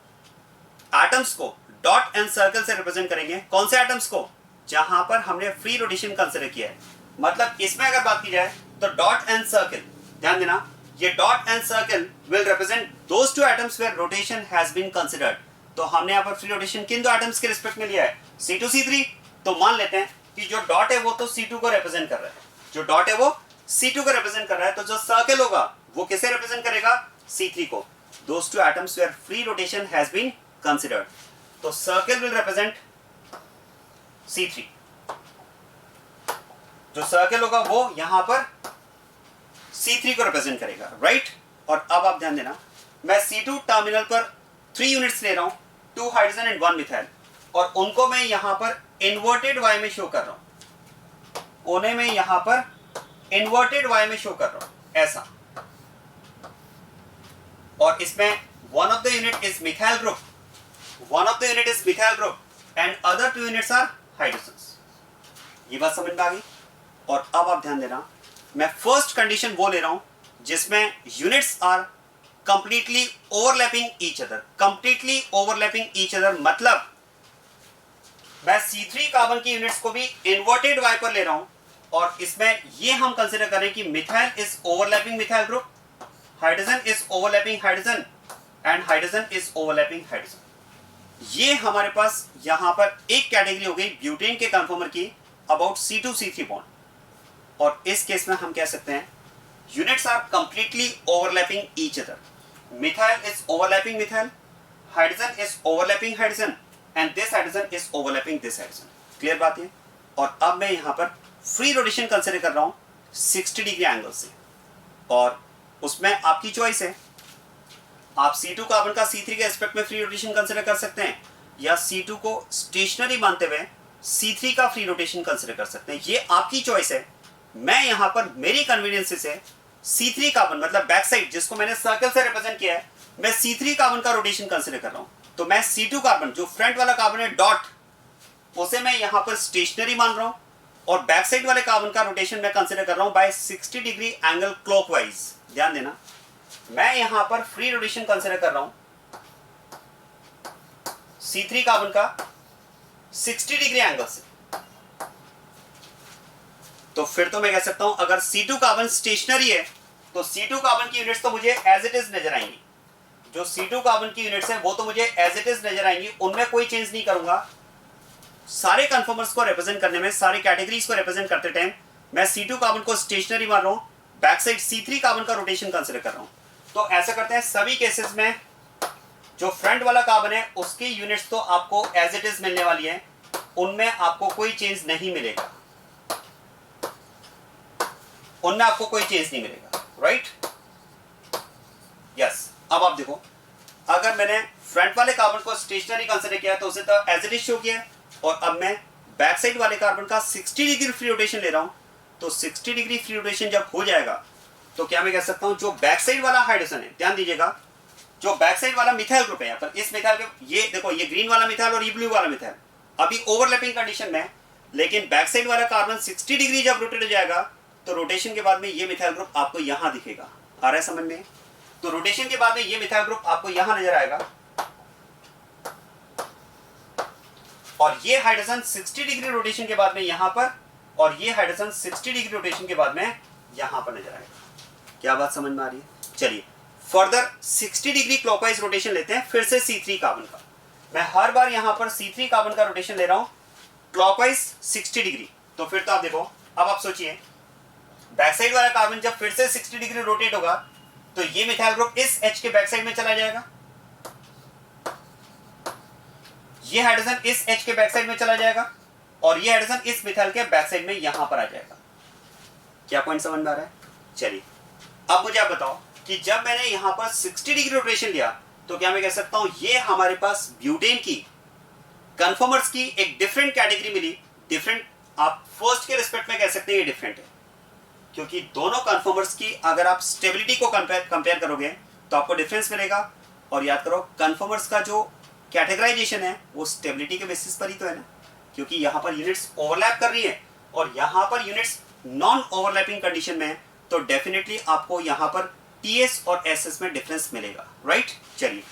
atoms co dot and circle से रिप्रेजेंट करेंगे। कौन से एटम्स को, जहां पर हमने फ्री रोटेशन कंसीडर किया है। मतलब इसमें अगर बात की जाए तो डॉट एंड सर्कल, ध्यान देना, ये dot and circle will represent those 2 atoms where rotation has been considered. तो हमने यहाँ पर फ्री रोटेशन किन 2 एटम्स के रिस्पेक्ट में लिया है, C2C3। तो मान लेते हैं कि जो डॉट है वो तो C2 को रिप्रेजेंट कर रहा है, जो डॉट है वो C2 को रिप्रेजेंट कर रहा है, तो जो सर्कल होगा वो किसे रिप्रेजेंट करेगा, C3 को। Those 2 atoms where free rotation has been considered, तो सर्कल विल रिप्रेजेंट C3। जो सर्कल होगा वो यहां पर C3 को रिप्रेजेंट करेगा, राइट। और अब आप ध्यान देना, मैं C2 टर्मिनल पर 3 यूनिट्स ले रहा हूं, 2 हाइड्रोजन एंड 1 मिथाइल, और उनको मैं यहां पर इन्वर्टेड वाई में शो कर रहा हूं, उन्हें मैं यहां पर इन्वर्टेड वाई में शो कर रहा हूं, ऐसा। और इसमें one of the unit is methyl group, one of the unit is methyl group and other 2 units are hydrogens. ये बात समझ में आ गई। और अब आप ध्यान देना, मैं फर्स्ट कंडीशन वो ले रहा हूं जिसमें units are completely overlapping each other, completely overlapping each other, मतलब मैं C3 कार्बन की यूनिट्स को भी इन्वर्टेड वाई पर ले रहा हूं और इसमें ये हम कंसिडर करें कि methyl is overlapping methyl group, hydrogen is overlapping hydrogen and hydrogen is overlapping hydrogen. ये हमारे पास यहां पर एक कैटेगरी हो गई ब्यूटेन के कन्फर्मर की अबाउट C2C3 बॉन्ड। और इस केस में हम कह सकते हैं units are completely overlapping each other. Methyl is overlapping methyl, hydrogen is overlapping hydrogen and this hydrogen is overlapping this hydrogen. Clear बात है। और अब मैं यहां पर फ्री रोटेशन कंसिडर कर रहा हूं 60 डिग्री एंगल से, और उसमें आपकी चॉइस है। आप C2 कार्बन का C3 के एस्पेक्ट में फ्री रोटेशन कंसिडर कर सकते हैं, या C2 को स्टेशनरी मानते हुए C3 का फ्री रोटेशन कंसिडर कर सकते हैं। ये आपकी चॉइस है। मैं यहां पर मेरी कन्वीनियंस से C3 कार्बन मतलब बैक साइड जिसको मैंने सर्कल से रिप्रेजेंट किया है, मैं C3 कार्बन का रोटेशन कंसिडर कर रहा हूं। तो मैं C2 कार्बन जो फ्रंट वाला कार्बन है डॉट, उसे मैं यहां पर स्टेशनरी मान रहा हूं, और बैक साइड वाले कार्बन का रोटेशन मैं कंसिडर कर रहा हूं बाय 60 डिग्री एंगल क्लॉकवाइज। ध्यान देना, मैं यहां पर फ्री रोटेशन कंसिडर कर रहा हूं C3 कार्बन का 60 डिग्री एंगल से। तो फिर तो मैं कह सकता हूं अगर C2 कार्बन स्टेशनरी है तो C2 कार्बन की यूनिट्स तो मुझे एज इट इज नजर आएंगी। जो C2 कार्बन की यूनिट्स है वो तो मुझे एज इट इज नजर आएंगी, उनमें कोई चेंज नहीं करूंगा। सारे कन्फर्मर्स को रिप्रेजेंट करने में, सारे कैटेगरीज को रिप्रेजेंट करते टाइम मैं C2 कार्बन को स्टेशनरी मान रहा हूं, बैक साइड C3 कार्बन का रोटेशन कंसिडर कर रहा हूं। तो ऐसा करते हैं सभी केसेस में जो फ्रंट वाला कार्बन है उसकी यूनिट्स तो आपको एज इट इज मिलने वाली है, उनमें आपको कोई चेंज नहीं मिलेगा, उनमें आपको कोई चेंज नहीं मिलेगा। Right, yes. अब आप देखो, अगर मैंने फ्रंट वाले कार्बन को स्टेशनरी कंसिडर किया तो उसे तो एज इट इज शो किया, और अब मैं बैक साइड वाले कार्बन का 60 डिग्री फ्री रोटेशन ले रहा हूं। तो 60 डिग्री फ्री रोटेशन जब हो जाएगा तो क्या मैं कह सकता हूं जो बैक साइड वाला हाइड्रोजन है, ध्यान दीजिएगा, जो बैक साइड वाला मिथाइल ग्रुप है यहां पर, इस मिथाइल के ये देखो, ये ग्रीन वाला मिथाइल और ये ब्लू वाला मिथाइल अभी ओवरलैपिंग कंडीशन में, लेकिन बैक साइड वाला कार्बन 60 डिग्री जब रोटेट हो जाएगा तो रोटेशन के बाद में ये मिथाइल ग्रुप आपको यहां दिखेगा। आ रहा है समझ में? तो रोटेशन के बाद में ये मिथाइल ग्रुप आपको यहां नजर आएगा, और ये हाइड्रोजन 60 डिग्री रोटेशन के बाद में यहां पर, और ये हाइड्रोजन 60 डिग्री रोटेशन के बाद में यहां पर नजर आएगा। क्या बात समझ में आ रही है? चलिए फर्दर 60 डिग्री क्लॉकवाइज रोटेशन लेते हैं फिर से C3 कार्बन का। मैं हर बार यहां पर C3 कार्बन का रोटेशन ले रहा हूं क्लॉकवाइज 60 डिग्री। तो फिर तो आप देखो, अब आप सोचिए, बैक साइड वाला कार्बन जब फिर से 60 डिग्री रोटेट होगा तो ये मिथाइल ग्रुप इस H के बैक साइड में चला जाएगा, ये हाइड्रोजन इस H के बैक साइड में चला जाएगा, और ये हाइड्रोजन इस मिथाइल के बैक साइड में यहां पर आ जाएगा। क्या पॉइंट समझ में आ रहा है? चलिए अब मुझे आप बताओ कि जब मैंने यहां पर 60 डिग्री रोटेशन लिया तो क्या मैं कह सकता हूं ये हमारे पास ब्यूटेन की कन्फर्मर्स की एक डिफरेंट कैटेगरी मिली। डिफरेंट, आप फर्स्ट के रिस्पेक्ट में कह सकते हैं ये डिफरेंट है, क्योंकि दोनों कन्फर्मर्स की अगर आप स्टेबिलिटी को कंपेयर करोगे तो आपको डिफरेंस मिलेगा। और याद करो, कन्फर्मर्स का जो कैटेगराइजेशन है वो स्टेबिलिटी के बेसिस पर ही तो है ना, क्योंकि यहां पर यूनिट्स ओवरलैप कर रही है और यहां पर यूनिट्स नॉन ओवरलैपिंग कंडीशन में है, तो डेफिनेटली आपको यहां पर TS और SS में डिफरेंस मिलेगा। राइट, चलिए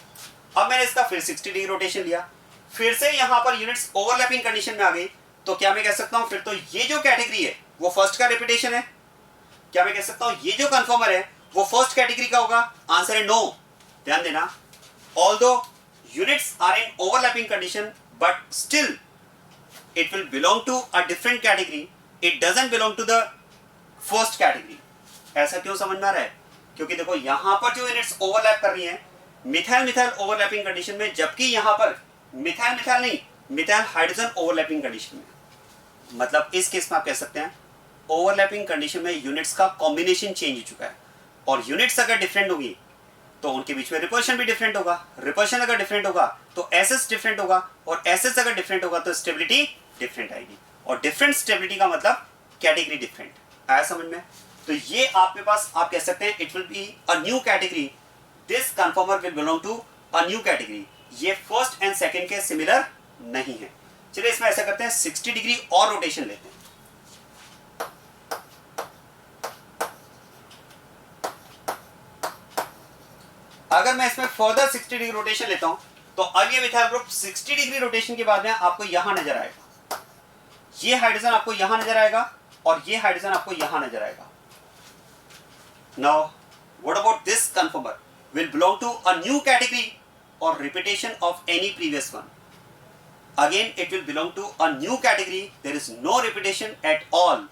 अब मैंने इसका फिर 60 डिग्री रोटेशन लिया, फिर से यहां पर यूनिट्स ओवरलैपिंग कंडीशन में आ गई, तो क्या मैं कह सकता हूं फिर तो ये जो कैटेगरी है वो फर्स्ट का रिपीटेशन है। क्या मैं कह सकता हूं ये जो कन्फर्मर है वो फर्स्ट कैटेगरी का होगा? आंसर है नो। ध्यान देना, although units are in overlapping condition but still it will belong to a different category, it doesn't belong to the first category। ऐसा क्यों समझ में आ रहा है? क्योंकि देखो यहां पर जो यूनिट्स ओवरलैप कर रही हैं मिथाइल मिथाइल ओवरलैपिंग कंडीशन में, जबकि यहां पर मिथाइल मिथाइल नहीं, मिथाइल हाइड्रोजन ओवरलैपिंग कंडीशन में। मतलब इस केस में आप कह सकते हैं ओवरलैपिंग कंडीशन में यूनिट्स का कॉम्बिनेशन चेंज हो चुका है, और यूनिट्स अगर डिफरेंट होगी तो उनके बीच में रिपल्शन भी डिफरेंट होगा, रिपल्शन अगर डिफरेंट होगा तो एसएस डिफरेंट होगा, और एसएस अगर डिफरेंट होगा तो स्टेबिलिटी डिफरेंट आएगी, और डिफरेंट स्टेबिलिटी का मतलब कैटेगरी डिफरेंट। आया समझ में? तो ये आपके पास आप कह सकते हैं it will be a new category, this conformer will belong to a new category. ये फर्स्ट एंड सेकंड के सिमिलर नहीं है। चलिए इसमें ऐसा करते हैं 60 डिग्री और रोटेशन लेते हैं। अगर मैं इसमें फर्दर 60 डिग्री रोटेशन लेता हूं तो अब ये मिथाइल ग्रुप 60 डिग्री रोटेशन के बाद में आपको यहां नजर आएगा, ये हाइड्रोजन आपको यहां नजर आएगा, और ये हाइड्रोजन आपको यहां नजर आएगा. Now what about this कन्फर्मर will belong to a new category or repetition of any previous one. Again it will belong to a new category. There is no repetition at all.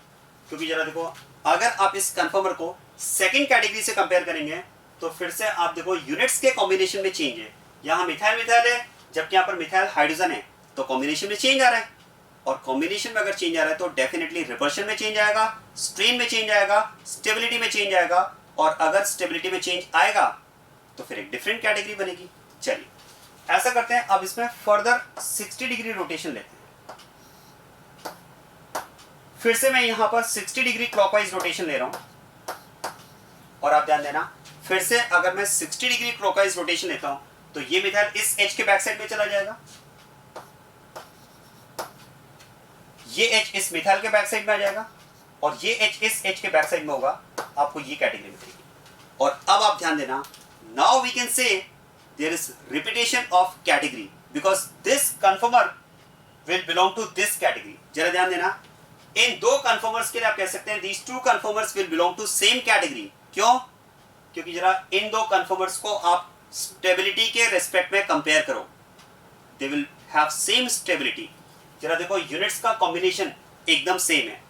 क्योंकि जरा देखो, अगर आप इस कन्फर्मर को सेकंड कैटेगरी से कंपेयर करेंगे तो फिर से आप देखो यूनिट्स के कॉम्बिनेशन में चेंज है. यहाँ मिथाइल मिथाइल है, जबकि यहाँ पर मिथाइल हाइड्रोजन है, तो कॉम्बिनेशन में चेंज आ रहा है. और कॉम्बिनेशन में अगर चेंज आ रहा है तो डेफिनेटली रिपल्शन में चेंज आएगा, स्ट्रेन में चेंज आएगा, स्टेबिलिटी में चेंज आएगा. और अगर स्टेबिलिटी में चेंज आएगा तो फिर एक डिफरेंट कैटेगरी बनेगी. चलिए ऐसा करते हैं, अब इसमें फर्दर 60 डिग्री रोटेशन लेते हैं. फिर से मैं यहां पर 60 डिग्री क्लॉकवाइज रोटेशन ले रहा हूं. और आप ध्यान देना, फिर से अगर मैं 60 डिग्री क्लॉकवाइज रोटेशन लेता हूं तो ये मिथाइल इस H के बैक साइड में चला जाएगा, ये H इस मिथाइल के बैक साइड में आ जाएगा, और ये H इस H के बैक साइड में होगा. आपको ये कैटेगरी मिलेगी. और अब आप ध्यान देना, now we can say there is repetition of category because this conformer will belong to this category. जरा ध्यान देना, इन दो conformers के लिए आप कह सकते हैं these two conformers will belong to same category. क्यों? क्योंकि जरा इन दो conformers को आप stability के respect में compare करो, they will have same stability. जरा देखो यूनिट्स का कॉम्बिनेशन एकदम सेम है.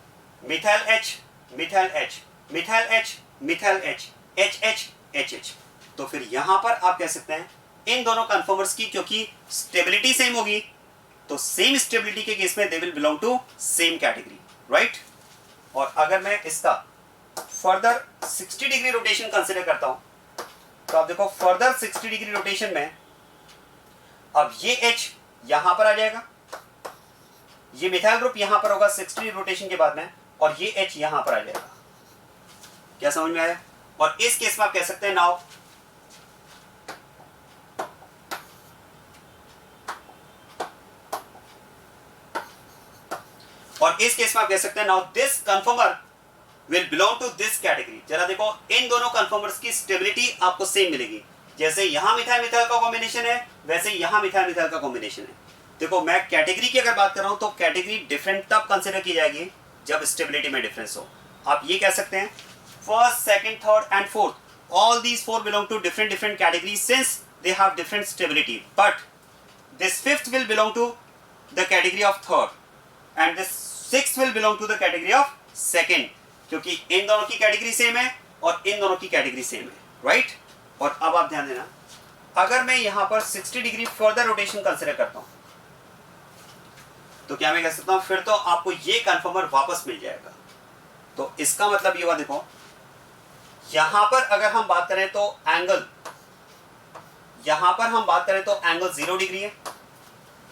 Methyl H, methyl H, methyl H, methyl H, HH, HH. तो फिर यहां पर आप कह सकते हैं इन दोनों कन्फर्मर्स की क्योंकि स्टेबिलिटी सेम होगी, तो सेम स्टेबिलिटी के केस में they will belong to same category, right. और अगर मैं इसका फर्दर 60 डिग्री रोटेशन कंसीडर करता हूं तो आप देखो फर्दर 60 डिग्री रोटेशन में अब ये H यहां पर आ जाएगा, ये मिथाइल ग्रुप यहां पर होगा 60 डिग्री रोटेशन के बाद में, और ये H यहां पर आ जाएगा. क्या समझ में आया? और इस केस में आप कह सकते हैं now now this conformer will belong to this category. जरा देखो, इन दोनों कन्फर्मर्स की स्टेबिलिटी आपको सेम मिलेगी. जैसे यहां मिथाइल मिथाइल का कॉम्बिनेशन है, वैसे यहां मिथाइल मिथाइल का कॉम्बिनेशन है. देखो मैं कैटेगरी की अगर बात कर रहा हूं तो कैटेगरी डिफरेंट तब कंसीडर की जाएगी जब स्टेबिलिटी में डिफरेंस हो. आप ये कह सकते हैं first, second, third and fourth, all these four belong to different categories since they have different stability, but this fifth will belong to the category of third and this sixth will belong to the category of second, क्योंकि इन दोनों की कैटेगरी सेम है और इन दोनों की कैटेगरी सेम है, राइट. और अब आप ध्यान देना, अगर मैं यहां पर 60 डिग्री फर्दर रोटेशन कंसीडर करता हूं तो क्या मैं कह सकता हूं फिर तो आपको ये कन्फर्मर वापस मिल जाएगा. तो इसका मतलब ये हुआ, देखो यहां पर अगर हम बात करें तो एंगल, यहां पर हम बात करें तो एंगल 0 डिग्री है.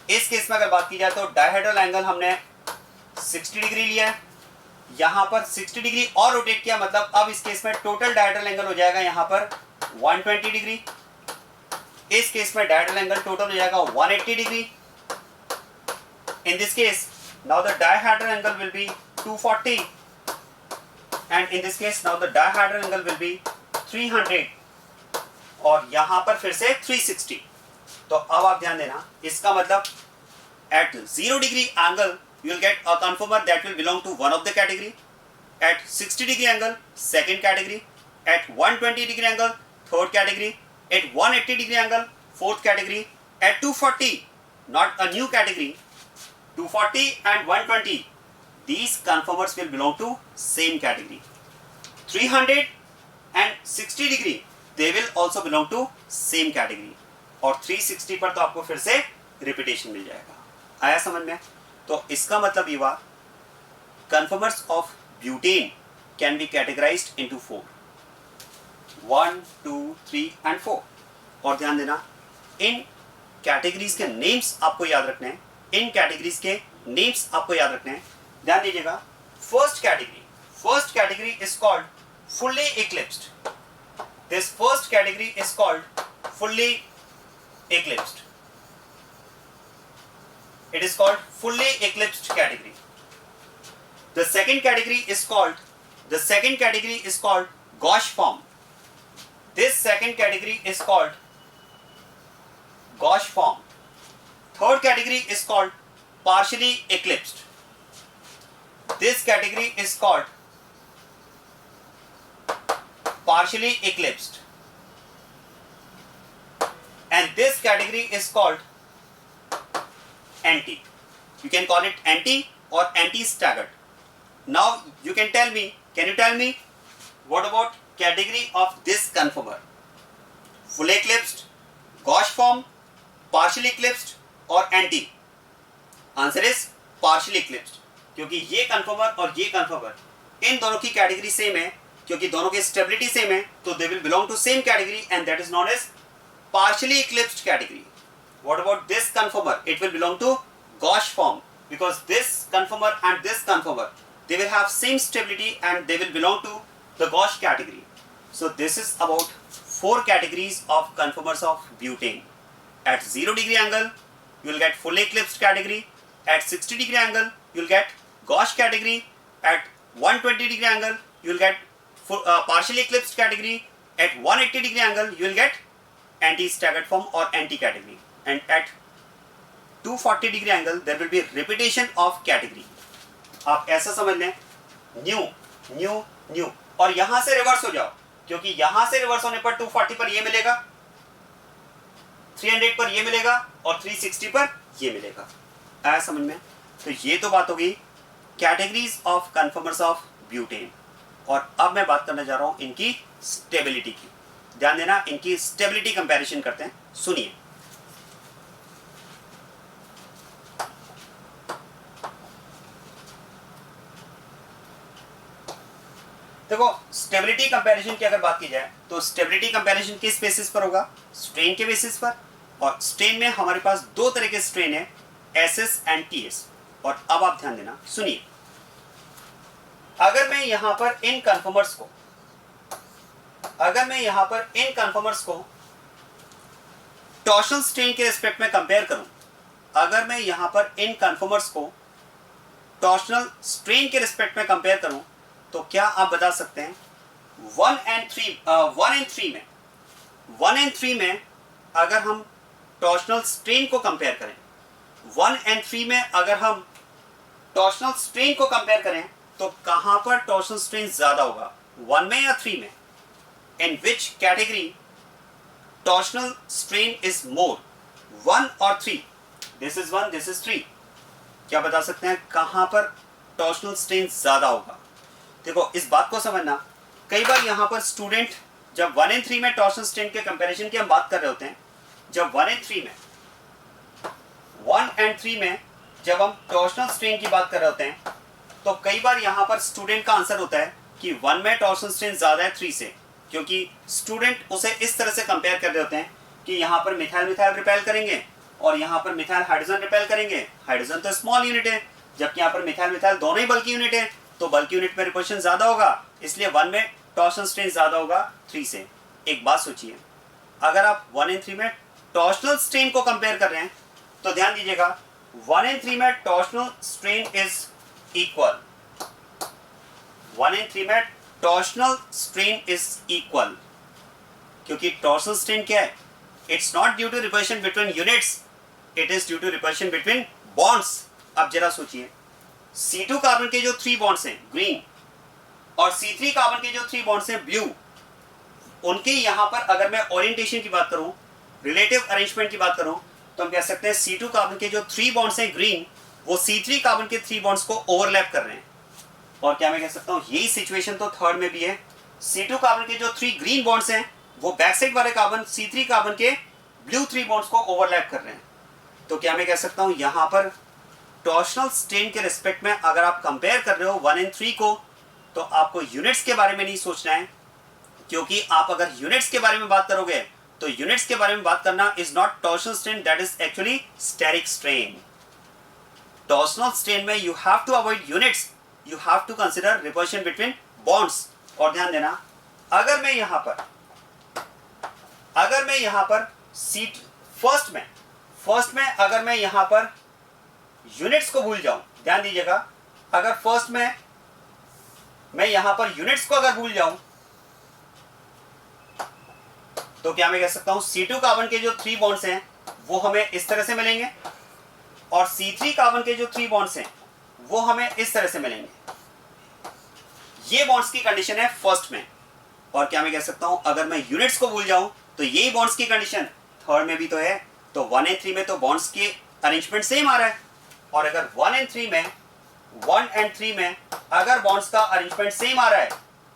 इस केस में अगर बात की जाए तो डायहेड्रल एंगल हमने 60 डिग्री लिया है, यहां पर 60 डिग्री और रोटेट किया, मतलब अब इस केस में टोटल डायहेड्रल एंगल हो जाएगा यहां पर 120 डिग्री. इस केस में डायहेड्रल एंगल टोटल हो जाएगा 180 degree. In this case, now the dihedral angle will be 240, and in this case now the dihedral angle will be 300, और यहां पर फिर से 360. तो अब आप ध्यान देना, इसका मतलब at 0 degree angle you will get a conformer that will belong to one of the category, at 60 degree angle second category, at 120 degree angle third category, at 180 degree angle fourth category, at 240 not a new category, 240 and 120 these conformers will belong to same category. 300 and 60 degree they will also belong to same category. और 360 पर तो आपको फिर से रिपीटेशन मिल जाएगा. आया समझ में? तो इसका मतलब ये हुआ conformers of butane can be categorized into 4, 1, 2, 3 and 4. और ध्यान देना, इन कैटेगरीज के नेम्स आपको याद रखने हैं, इन कैटेगरीज के नेम्स आपको याद रखने हैं. ध्यान दीजिएगा, first category is called fully eclipsed. This first category is called fully eclipsed. It is called fully eclipsed category. The second category is called gosh form. This second category is called gosh form. Third category is called partially eclipsed. this category is called partially eclipsed and this category is called anti. You can call it anti or anti-staggered. Now you can tell me, what about category of this conformer? Full eclipsed, gauche form, partially eclipsed और anti? Answer is partially eclipsed, क्योंकि ये conformer और ये conformer इन दोनों की कैटेगरी सेम है, क्योंकि दोनों की स्टेबिलिटी सेम है, तो they will belong to same category and that is known as partially eclipsed category. What about this conformer? It will belong to gauche form, because this conformer and this conformer, they will have same stability and they will belong to the gauche category. So this is about 4 categories of conformers of butane. At 0 degree angle, you will get full eclipsed category. At 60 degree angle, you will get gauche category. At 120 degree angle, you will get partially eclipsed category. At 180 degree angle, you will get anti-staggered form or anti category. And at 240 degree angle, there will be repetition of category. आप ऐसा समझ लें, न्यू न्यू न्यू, और यहां से रिवर्स हो जाओ, क्योंकि यहां से रिवर्स होने पर 240 पर ये मिलेगा, 300 पर ये मिलेगा और 360 पर ये मिलेगा. आया समझ में? तो ये तो बात होगी categories of conformers of butane. और अब मैं बात करने जा रहा हूं इनकी स्टेबिलिटी की. ध्यान देना, इनकी स्टेबिलिटी कंपैरिजन करते हैं. सुनिए, देखो स्टेबिलिटी कंपैरिजन की अगर बात की जाए तो स्टेबिलिटी कंपैरिजन किस बेसिस पर होगा? स्ट्रेन के बेसिस पर. और स्ट्रेन में हमारे पास 2 तरह के स्ट्रेन है, एसएस एंड टीएस. और अब आप ध्यान देना, सुनिए, अगर मैं यहां पर इन कन्फर्मर्स को टॉर्शनल स्ट्रेन के रिस्पेक्ट में कंपेयर करूं, अगर मैं यहां पर इन कन्फर्मर्स को टॉर्शनल स्ट्रेन के रिस्पेक्ट में कंपेयर करूं, तो क्या आप बता सकते हैं 1 and 3 में अगर हम टॉर्शनल स्ट्रेन को कंपेयर करें, 1 and 3 में अगर हम टॉर्शनल स्ट्रेन को कंपेयर करें, तो कहां पर टॉर्शनल स्ट्रेन ज्यादा होगा, 1 में या 3 में? In which category torsional strain is more, 1 और 3? This is 1, this is 3. क्या बता सकते हैं कहां पर टॉर्शनल स्ट्रेन ज्यादा होगा? देखो इस बात को समझना, कई बार यहां पर स्टूडेंट जब 1 and 3 में टॉर्शनल स्ट्रेन के कंपैरिजन की हम बात कर रहे होते हैं, जब 1 and 3 में जब हम टॉर्शनल स्ट्रेन की बात कर रहे होते हैं, तो कई बार यहां पर स्टूडेंट का आंसर होता है कि 1 में टॉर्शनल स्ट्रेन ज्यादा है 3 से, क्योंकि स्टूडेंट उसे इस तरह से कंपेयर कर रहे होते हैं कि यहां पर मिथाइल मिथाइल रिपेल करेंगे और यहां पर मिथाइल हाइड्रोजन रिपेल करेंगे. हाइड्रोजन तो स्मॉल यूनिट है, जबकि यहां पर मिथाइल मिथाइल दोनों ही बल्कि यूनिट है, तो बल्कि यूनिट में रिपल्शन ज्यादा होगा, इसलिए 1 में टॉर्शनल स्ट्रेन ज्यादा होगा 3 से. एक बात सोचिए, अगर आप 1 and 3 में टॉर्शनल स्ट्रेन को कंपेयर कर रहे हैं, तो ध्यान दीजिएगा 1 and 3 में torsional strain is equal, 1 and 3 में टॉर्शनल स्ट्रेन इज इक्वल, क्योंकि टॉर्शनल स्ट्रेन क्या है? It's not due to repulsion between units, it is due to repulsion between bonds. अब जरा सोचिए, C2 कार्बन के जो 3 बॉन्ड्स हैं ग्रीन और C3 कार्बन के जो 3 बॉन्ड्स हैं ब्लू, उनके यहां पर अगर मैं ओरिएंटेशन की बात करूं, रिलेटिव अरेंजमेंट की बात करूं, तो हम कह सकते हैं C2 कार्बन के जो 3 बॉन्ड्स हैं ग्रीन, वो C3 कार्बन के 3 बॉन्ड्स को ओवरलैप कर रहे हैं. और क्या मैं कह सकता हूं यही सिचुएशन तो थर्ड में भी है, C2 कार्बन के जो 3 ग्रीन बॉन्ड्स हैं वो बैक साइड वाले कार्बन C3 कार्बन के ब्लू 3 बॉन्ड्स को ओवरलैप कर रहे हैं. तो क्या मैं कह सकता हूं यहां पर टॉर्शनल स्ट्रेन के रिस्पेक्ट में अगर आप कंपेयर कर रहे हो 1 and 3 को, तो आपको यूनिट्स के बारे में नहीं सोचना है, क्योंकि आप अगर यूनिट्स के बारे में बात करोगे तो यूनिट्स के बारे में बात करना is not torsional strain, that is actually steric strain. Torsional strain में you have to avoid units, you have to consider repulsion between bonds. और ध्यान देना, अगर मैं यहां पर सीट फर्स्ट में अगर मैं यहां पर यूनिट्स को भूल जाऊं, ध्यान दीजिएगा, अगर फर्स्ट में मैं यहां पर यूनिट्स को अगर भूल जाऊं, तो क्या मैं कह सकता हूं C2 कार्बन के जो 3 बॉन्ड्स हैं वो हमें इस तरह से मिलेंगे और C3 कार्बन के जो 3 बॉन्ड्स हैं वो हमें इस तरह से मिलेंगे. ये बॉन्ड्स की कंडीशन है फर्स्ट में, और क्या मैं कह सकता हूं, अगर मैं यूनिट्स को भूल जाऊं तो यही बॉन्ड्स की कंडीशन थर्ड में भी तो है। तो 1 एंड 3 में तो बॉन्ड्स की अरेंजमेंट सेम आ रहा है, और अगर 1 एंड 3 में 1 एंड 3 में अगर बॉन्ड्स का अरेंजमेंट सेम आ रहा है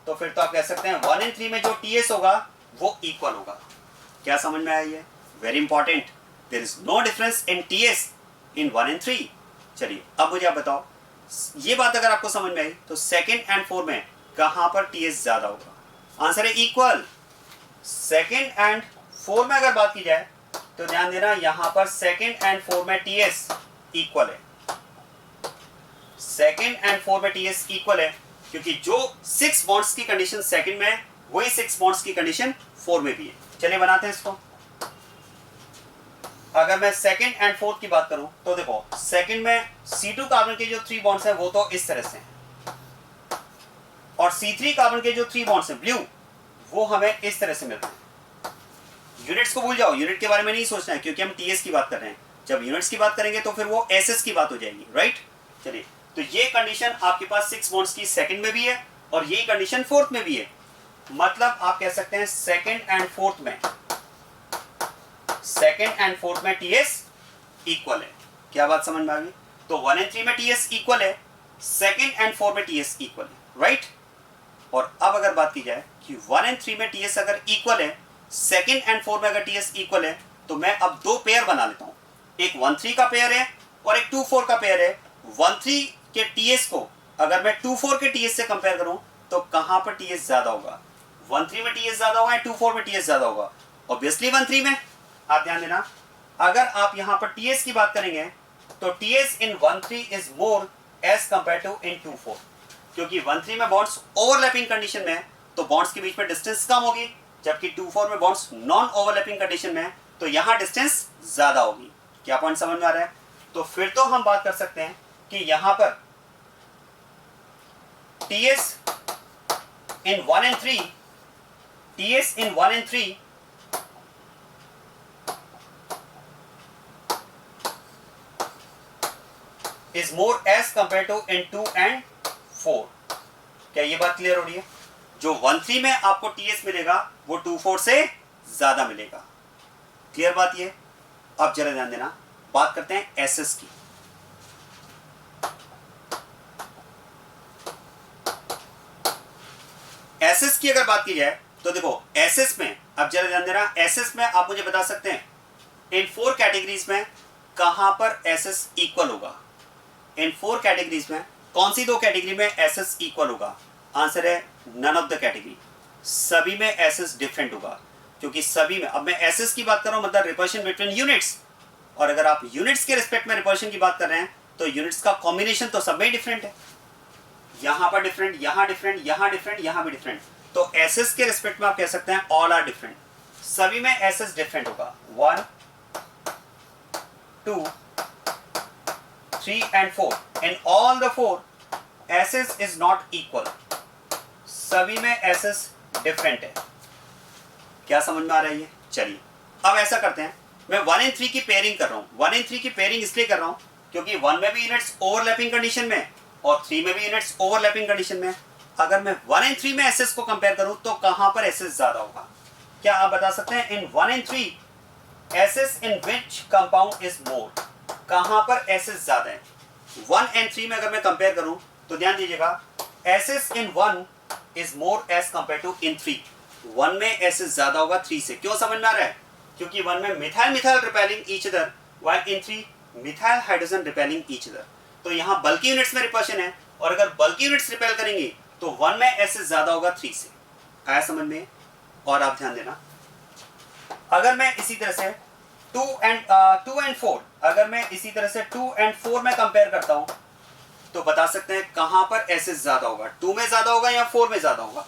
तो फिर तो आप कह सकते हैं 1 एंड 3 में जो टीएस होगा वो इक्वल होगा। क्या समझ में आया? ये very important, there is no difference in TS in 1 and 3। चलिए अब मुझे आप बताओ, ये बात अगर आपको समझ में आई तो सेकंड एंड 4 में कहां पर टीएस ज्यादा होगा? आंसर है इक्वल। सेकंड एंड 4 में अगर बात की जाए तो ध्यान देना यहां पर सेकंड एंड 4 में टीएस इक्वल है। सेकंड एंड 4 में टीएस इक्वल है क्योंकि जो 6 बॉन्ड्स की कंडीशन सेकंड में है वही 6 बॉन्ड्स की कंडीशन 4 में भी है। चलिए बनाते हैं इसको। अगर मैं सेकंड एंड फोर्थ की बात करूं तो देखो सेकंड में C2 कार्बन के जो 3 बॉन्ड्स हैं वो तो इस तरह से हैं, और C3 कार्बन के जो 3 बॉन्ड्स हैं ब्लू वो हमें इस तरह से मिलते हैं। यूनिट्स को भूल जाओ, यूनिट के बारे में नहीं सोचना है क्योंकि हम टीएस की बात कर रहे हैं। जब यूनिट्स की बात करेंगे तो फिर वो एसएस की बात हो जाएगी, राइट। चलिए तो ये कंडीशन आपके पास 6 बॉन्ड्स की सेकंड में भी है और यही कंडीशन फोर्थ में भी है। मतलब आप कह सकते हैं सेकंड एंड फोर्थ में टीएस इक्वल है। क्या बात समझ में आ गई? तो 1 एंड 3 में टीएस इक्वल है, सेकंड एंड 4 में टीएस इक्वल है, राइट। और अब अगर बात की जाए कि 1 एंड 3 में टीएस अगर इक्वल है, सेकंड एंड 4 में अगर टीएस इक्वल है, तो मैं अब दो पेयर बना लेता हूं। एक 1-3 का पेयर है और एक 2-4 का पेयर है। 1-3 के टीएस को अगर मैं 2-4 के टीएस से कंपेयर करूं तो कहां पर टीएस ज्यादा होगा? 1-3 में टीएस ज्यादा होगा या 2-4 में टीएस ज्यादा होगा? ऑब्वियसली 1-3 में। आप ध्यान देना, अगर आप यहां पर टीएस की बात करेंगे तो TS in 1-3 is more as compare to in 2-4, क्योंकि 1-3 में बॉन्ड्स ओवरलैपिंग कंडीशन में तो बॉन्ड्स के बीच में डिस्टेंस कम होगी, जबकि 2-4 में बॉन्ड्स नॉन ओवरलैपिंग कंडीशन में तो यहां डिस्टेंस ज्यादा होगी। क्या पॉइंट समझ में आ रहा है? तो फिर तो हम बात कर सकते हैं कि यहां पर TS in 1 and 3 is more as compared to in 2 and 4। क्या ये बात क्लियर हो रही है? जो 1-3 में आपको टीएस मिलेगा वो 2-4 से ज्यादा मिलेगा। क्लियर बात ये? अब जरा ध्यान देना, बात करते हैं एसएस की। एसएस की अगर बात की जाए तो देखो एसएस में, अब जरा ध्यान देना, एसएस में आप मुझे बता सकते हैं इन 4 कैटेगरीज में कहां पर एसएस इक्वल होगा? इन 4 कैटेगरीज में कौन सी 2 कैटेगरी में एसएस इक्वल होगा? आंसर है नन ऑफ द कैटेगरी। सभी में एसएस डिफरेंट होगा, क्योंकि सभी में, अब मैं एसएस की बात कर रहा हूं मतलब रिपल्शन बिटवीन यूनिट्स, और अगर आप यूनिट्स के रिस्पेक्ट में रिपल्शन की बात कर रहे हैं तो यूनिट्स का कॉम्बिनेशन तो सब में डिफरेंट है। यहां पर डिफरेंट, यहां डिफरेंट, यहां डिफरेंट, यहां भी डिफरेंट। तो एसएस के रिस्पेक्ट में आप कह सकते हैं ऑल आर डिफरेंट। सभी में एसएस डिफरेंट होगा। 1, 2, 3 and 4 in all the 4 SS is not equal। सभी में SS डिफरेंट है। क्या समझ में आ रहा है ये? चलिए अब ऐसा करते हैं, मैं 1 and 3 की पेयरिंग कर रहा हूं। 1 and 3 की पेयरिंग इसलिए कर रहा हूं क्योंकि 1 में भी यूनिट्स ओवरलैपिंग कंडीशन में और 3 में भी यूनिट्स ओवरलैपिंग कंडीशन में। अगर मैं 1 and 3 में SS को कंपेयर करूं तो कहां पर SS ज्यादा होगा? क्या आप बता सकते हैं इन 1 and 3 SS in which compound is more? कहां पर एसएस ज्यादा है? 1 and 3 में अगर मैं कंपेयर करूं तो ध्यान दीजिएगा, SS in 1 is more as compare to in 3। 1 में एसएस ज्यादा होगा 3 से। क्यों समझ में आ रहा है? क्योंकि 1 में methyl methyl repelling each other, while इन 3 methyl hydrogen repelling each other. तो यहां बल्कि यूनिट्स में रिपल्शन है, और अगर बल्कि यूनिट्स रिपेल करेंगे तो 1 में एसएस ज्यादा होगा 3 से। आया समझ में? और आप ध्यान देना, अगर मैं इसी तरह से 2 and 4, अगर मैं इसी तरह से 2 and 4 में कंपेयर करता हूं तो बता सकते हैं कहां पर एसएस ज्यादा होगा? 2 में ज्यादा होगा या 4 में ज्यादा होगा?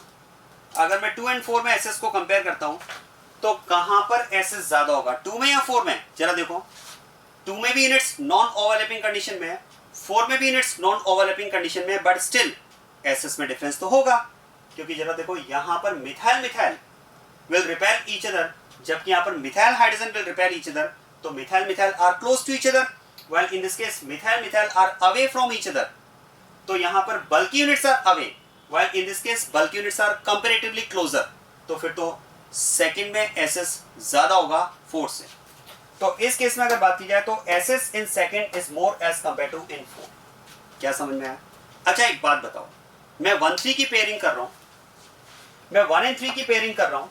अगर मैं 2 and 4 में एसएस को कंपेयर करता हूं तो कहां पर एसएस ज्यादा होगा? 2 में या 4 में? जरा देखो, 2 में भी यूनिट्स नॉन ओवरलैपिंग कंडीशन में है, 4 में भी यूनिट्स नॉन ओवरलैपिंग कंडीशन में है, बट स्टिल एसएस में डिफरेंस तो होगा, क्योंकि जरा देखो यहां पर methyl methyl will repel each other, जबकि यहां पर methyl hydrogen will repel each other. तो methyl methyl are close to each other, while in this case methyl methyl are away from each other. तो यहां पर बल्कि units are away, while in this case bulk units are comparatively closer, तो फिर तो सेकंड में एसएस ज्यादा होगा फोर्थ से। तो इस केस में अगर बात की जाए तो SS in second is more as compare to in fourth. क्या समझ में आया? अच्छा एक बात बताओ, मैं 1-3 की पेयरिंग कर रहा हूं, मैं 1 and 3 की पेयरिंग कर रहा हूं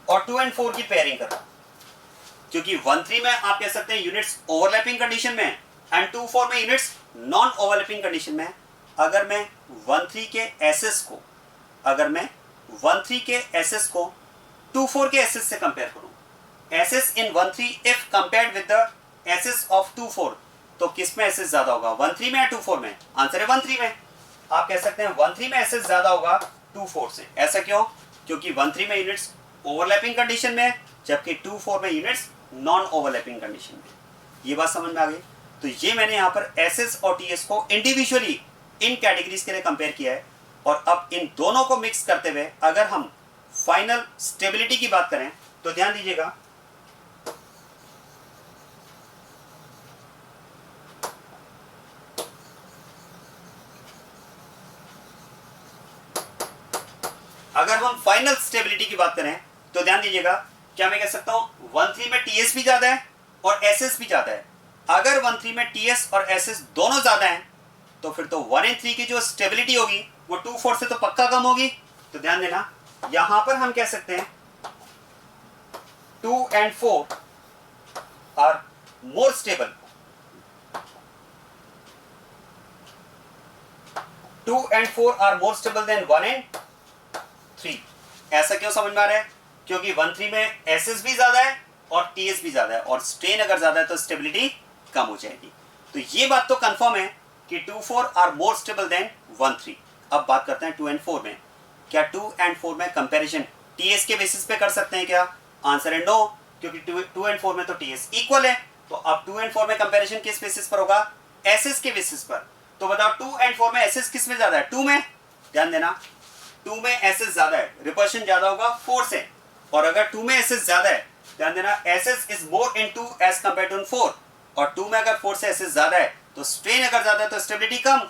और 2 and 4 की पेयरिंग कर रहा हूं, क्योंकि 1-3 में आप कह सकते हैं यूनिट्स ओवरलैपिंग कंडीशन में एंड 2-4 में यूनिट्स नॉन ओवरलैपिंग कंडीशन में। अगर मैं 1-3 के एसएस को, अगर मैं 1-3 के एसएस को 2-4 के एसएस से कंपेयर करूं, SS in 1-3 if compared with the SS of 2-4, तो किस में एसएस ज्यादा होगा, 1-3 में या 2-4 में? आंसर है 1-3 में। आप कह सकते हैं 1-3 में एसएस ज्यादा होगा 2-4 से। ऐसा क्यों? क्योंकि 1-3 में यूनिट्स ओवरलैपिंग कंडीशन में, जबकि 2-4 में यूनिट्स नॉन ओवरलैपिंग कंडीशन में। ये बात समझ में आ गई? तो ये मैंने यहाँ पर एसएस और टीएस को इंडिविजुअली इन कैटेगरीज के लिए कंपेयर किया है। और अब इन दोनों को मिक्स करते हुए अगर हम फाइनल स्टेबिलिटी की बात करें तो ध्यान दीजिएगा, अगर हम फाइनल स्टेबिलिटी की बात करें तो ध्यान दीजिएगा, क्या मैं कह सकता हूं 1-3 में टीएस भी ज्यादा है और एसएस भी ज्यादा है। अगर 1-3 में टीएस और एसएस दोनों ज्यादा हैं तो फिर तो 1 and 3 की जो स्टेबिलिटी होगी वो 2-4 से तो पक्का कम होगी। तो ध्यान देना, यहां पर हम कह सकते हैं 2 and 4 are more stable, 2 and 4 are more stable than 1 and 3। ऐसा क्यों समझ में आ रहा है? क्योंकि 1-3 में एसएस भी ज्यादा है और टीएस भी ज्यादा है, और स्ट्रेन अगर ज्यादा है तो स्टेबिलिटी कम हो जाएगी। तो ये बात तो कंफर्म है कि 2-4 आर मोर स्टेबल देन 1-3। अब बात करते हैं 2 and 4 में। क्या 2 and 4 में कंपैरिजन टीएस के बेसिस पे कर सकते हैं क्या? आंसर है नो, क्योंकि 2 and 4 में तो टीएस इक्वल है। तो अब 2 and 4 में कंपैरिजन किस बेसिस पर होगा? एसएस के बेसिस पर। तो बताओ 2 and 4 में एसएस किस में ज्यादा है? 2 में। ध्यान देना, 2 में एसएस ज्यादा है, रिपल्शन ज्यादा होगा 4 से। और अगर 2 में एसएस ज्यादा है, ध्यान देना, SS is more in 2 as compare to 4, और 2 में अगर 4 से एसएस ज्यादा है तो स्ट्रेन अगर ज्यादा है तो स्टेबिलिटी कम।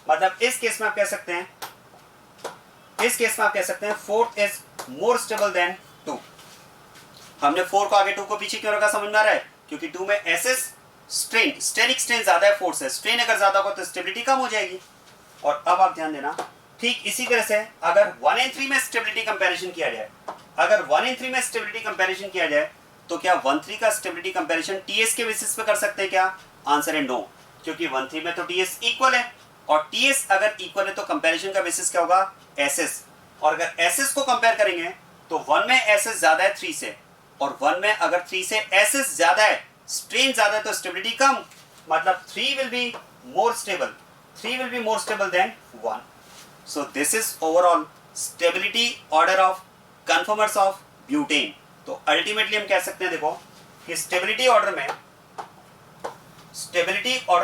मतलब इस केस में आप कह सकते हैं, इस केस में आप कह सकते हैं 4 इज मोर स्टेबल देन 2। हमने 4 को आगे 2 को पीछे क्यों रखा? समझ में आ रहा है? क्योंकि 2 में एसएस स्ट्रेन, स्टेरिक स्ट्रेन ज्यादा है 4 से, स्ट्रेन अगर ज्यादा होगा तो स्टेबिलिटी कम हो जाएगी। और अब आप ध्यान देना, ठीक इसी तरह से अगर 1 and 3 में स्टेबिलिटी कंपैरिजन किया जाए, अगर 1 and 3 में स्टेबिलिटी कंपैरिजन किया जाए तो क्या 1-3 का स्टेबिलिटी कंपैरिजन टीएस के बेसिस पे कर सकते हैं क्या? आंसर है नो, क्योंकि 1-3 में तो टीएस इक्वल है, और टीएस अगर इक्वल है तो कंपैरिजन का बेसिस क्या होगा? एसएस। और अगर एसएस को कंपेयर करेंगे तो 1 में एसएस ज्यादा है 3 से, और 1 में अगर 3 से एसएस ज्यादा है, स्ट्रेन ज्यादा है, तो स्टेबिलिटी कम। मतलब 3 will be more stable, 3 will be more stable than 1. So this is overall stability order of conformers of butane. तो अल्टीमेटली हम कह सकते हैं, देखो कि स्टेबिलिटी ऑर्डर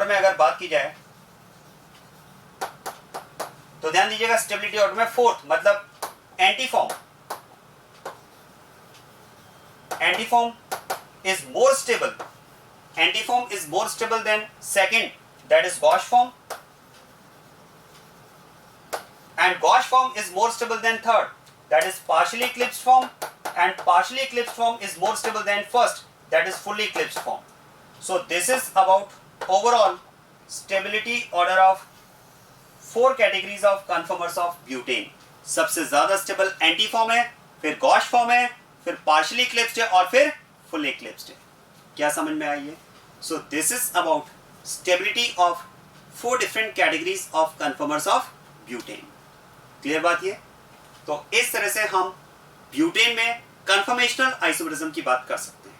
में अगर बात की जाए तो ध्यान दीजिएगा, स्टेबिलिटी ऑर्डर में फोर्थ मतलब antiform is more stable, antiform is more stable than second, that is gauche form, and gauche form is more stable than third, that is partially eclipsed form, and partially eclipsed form is more stable than first, that is fully eclipsed form. So this is about overall stability order of 4 categories of conformers of butane. सबसे ज्यादा स्टेबल एंटी फॉर्म है, फिर गॉश फॉर्म है, फिर partially eclipsed है, और फिर fully eclipsed है। क्या समझ में आई है? So this is about stability of 4 different categories of conformers of butane. Clear बात ये? तो इस तरह से हम ब्यूटेन में कन्फर्मेशनल आइसोमेरिज्म की बात कर सकते हैं।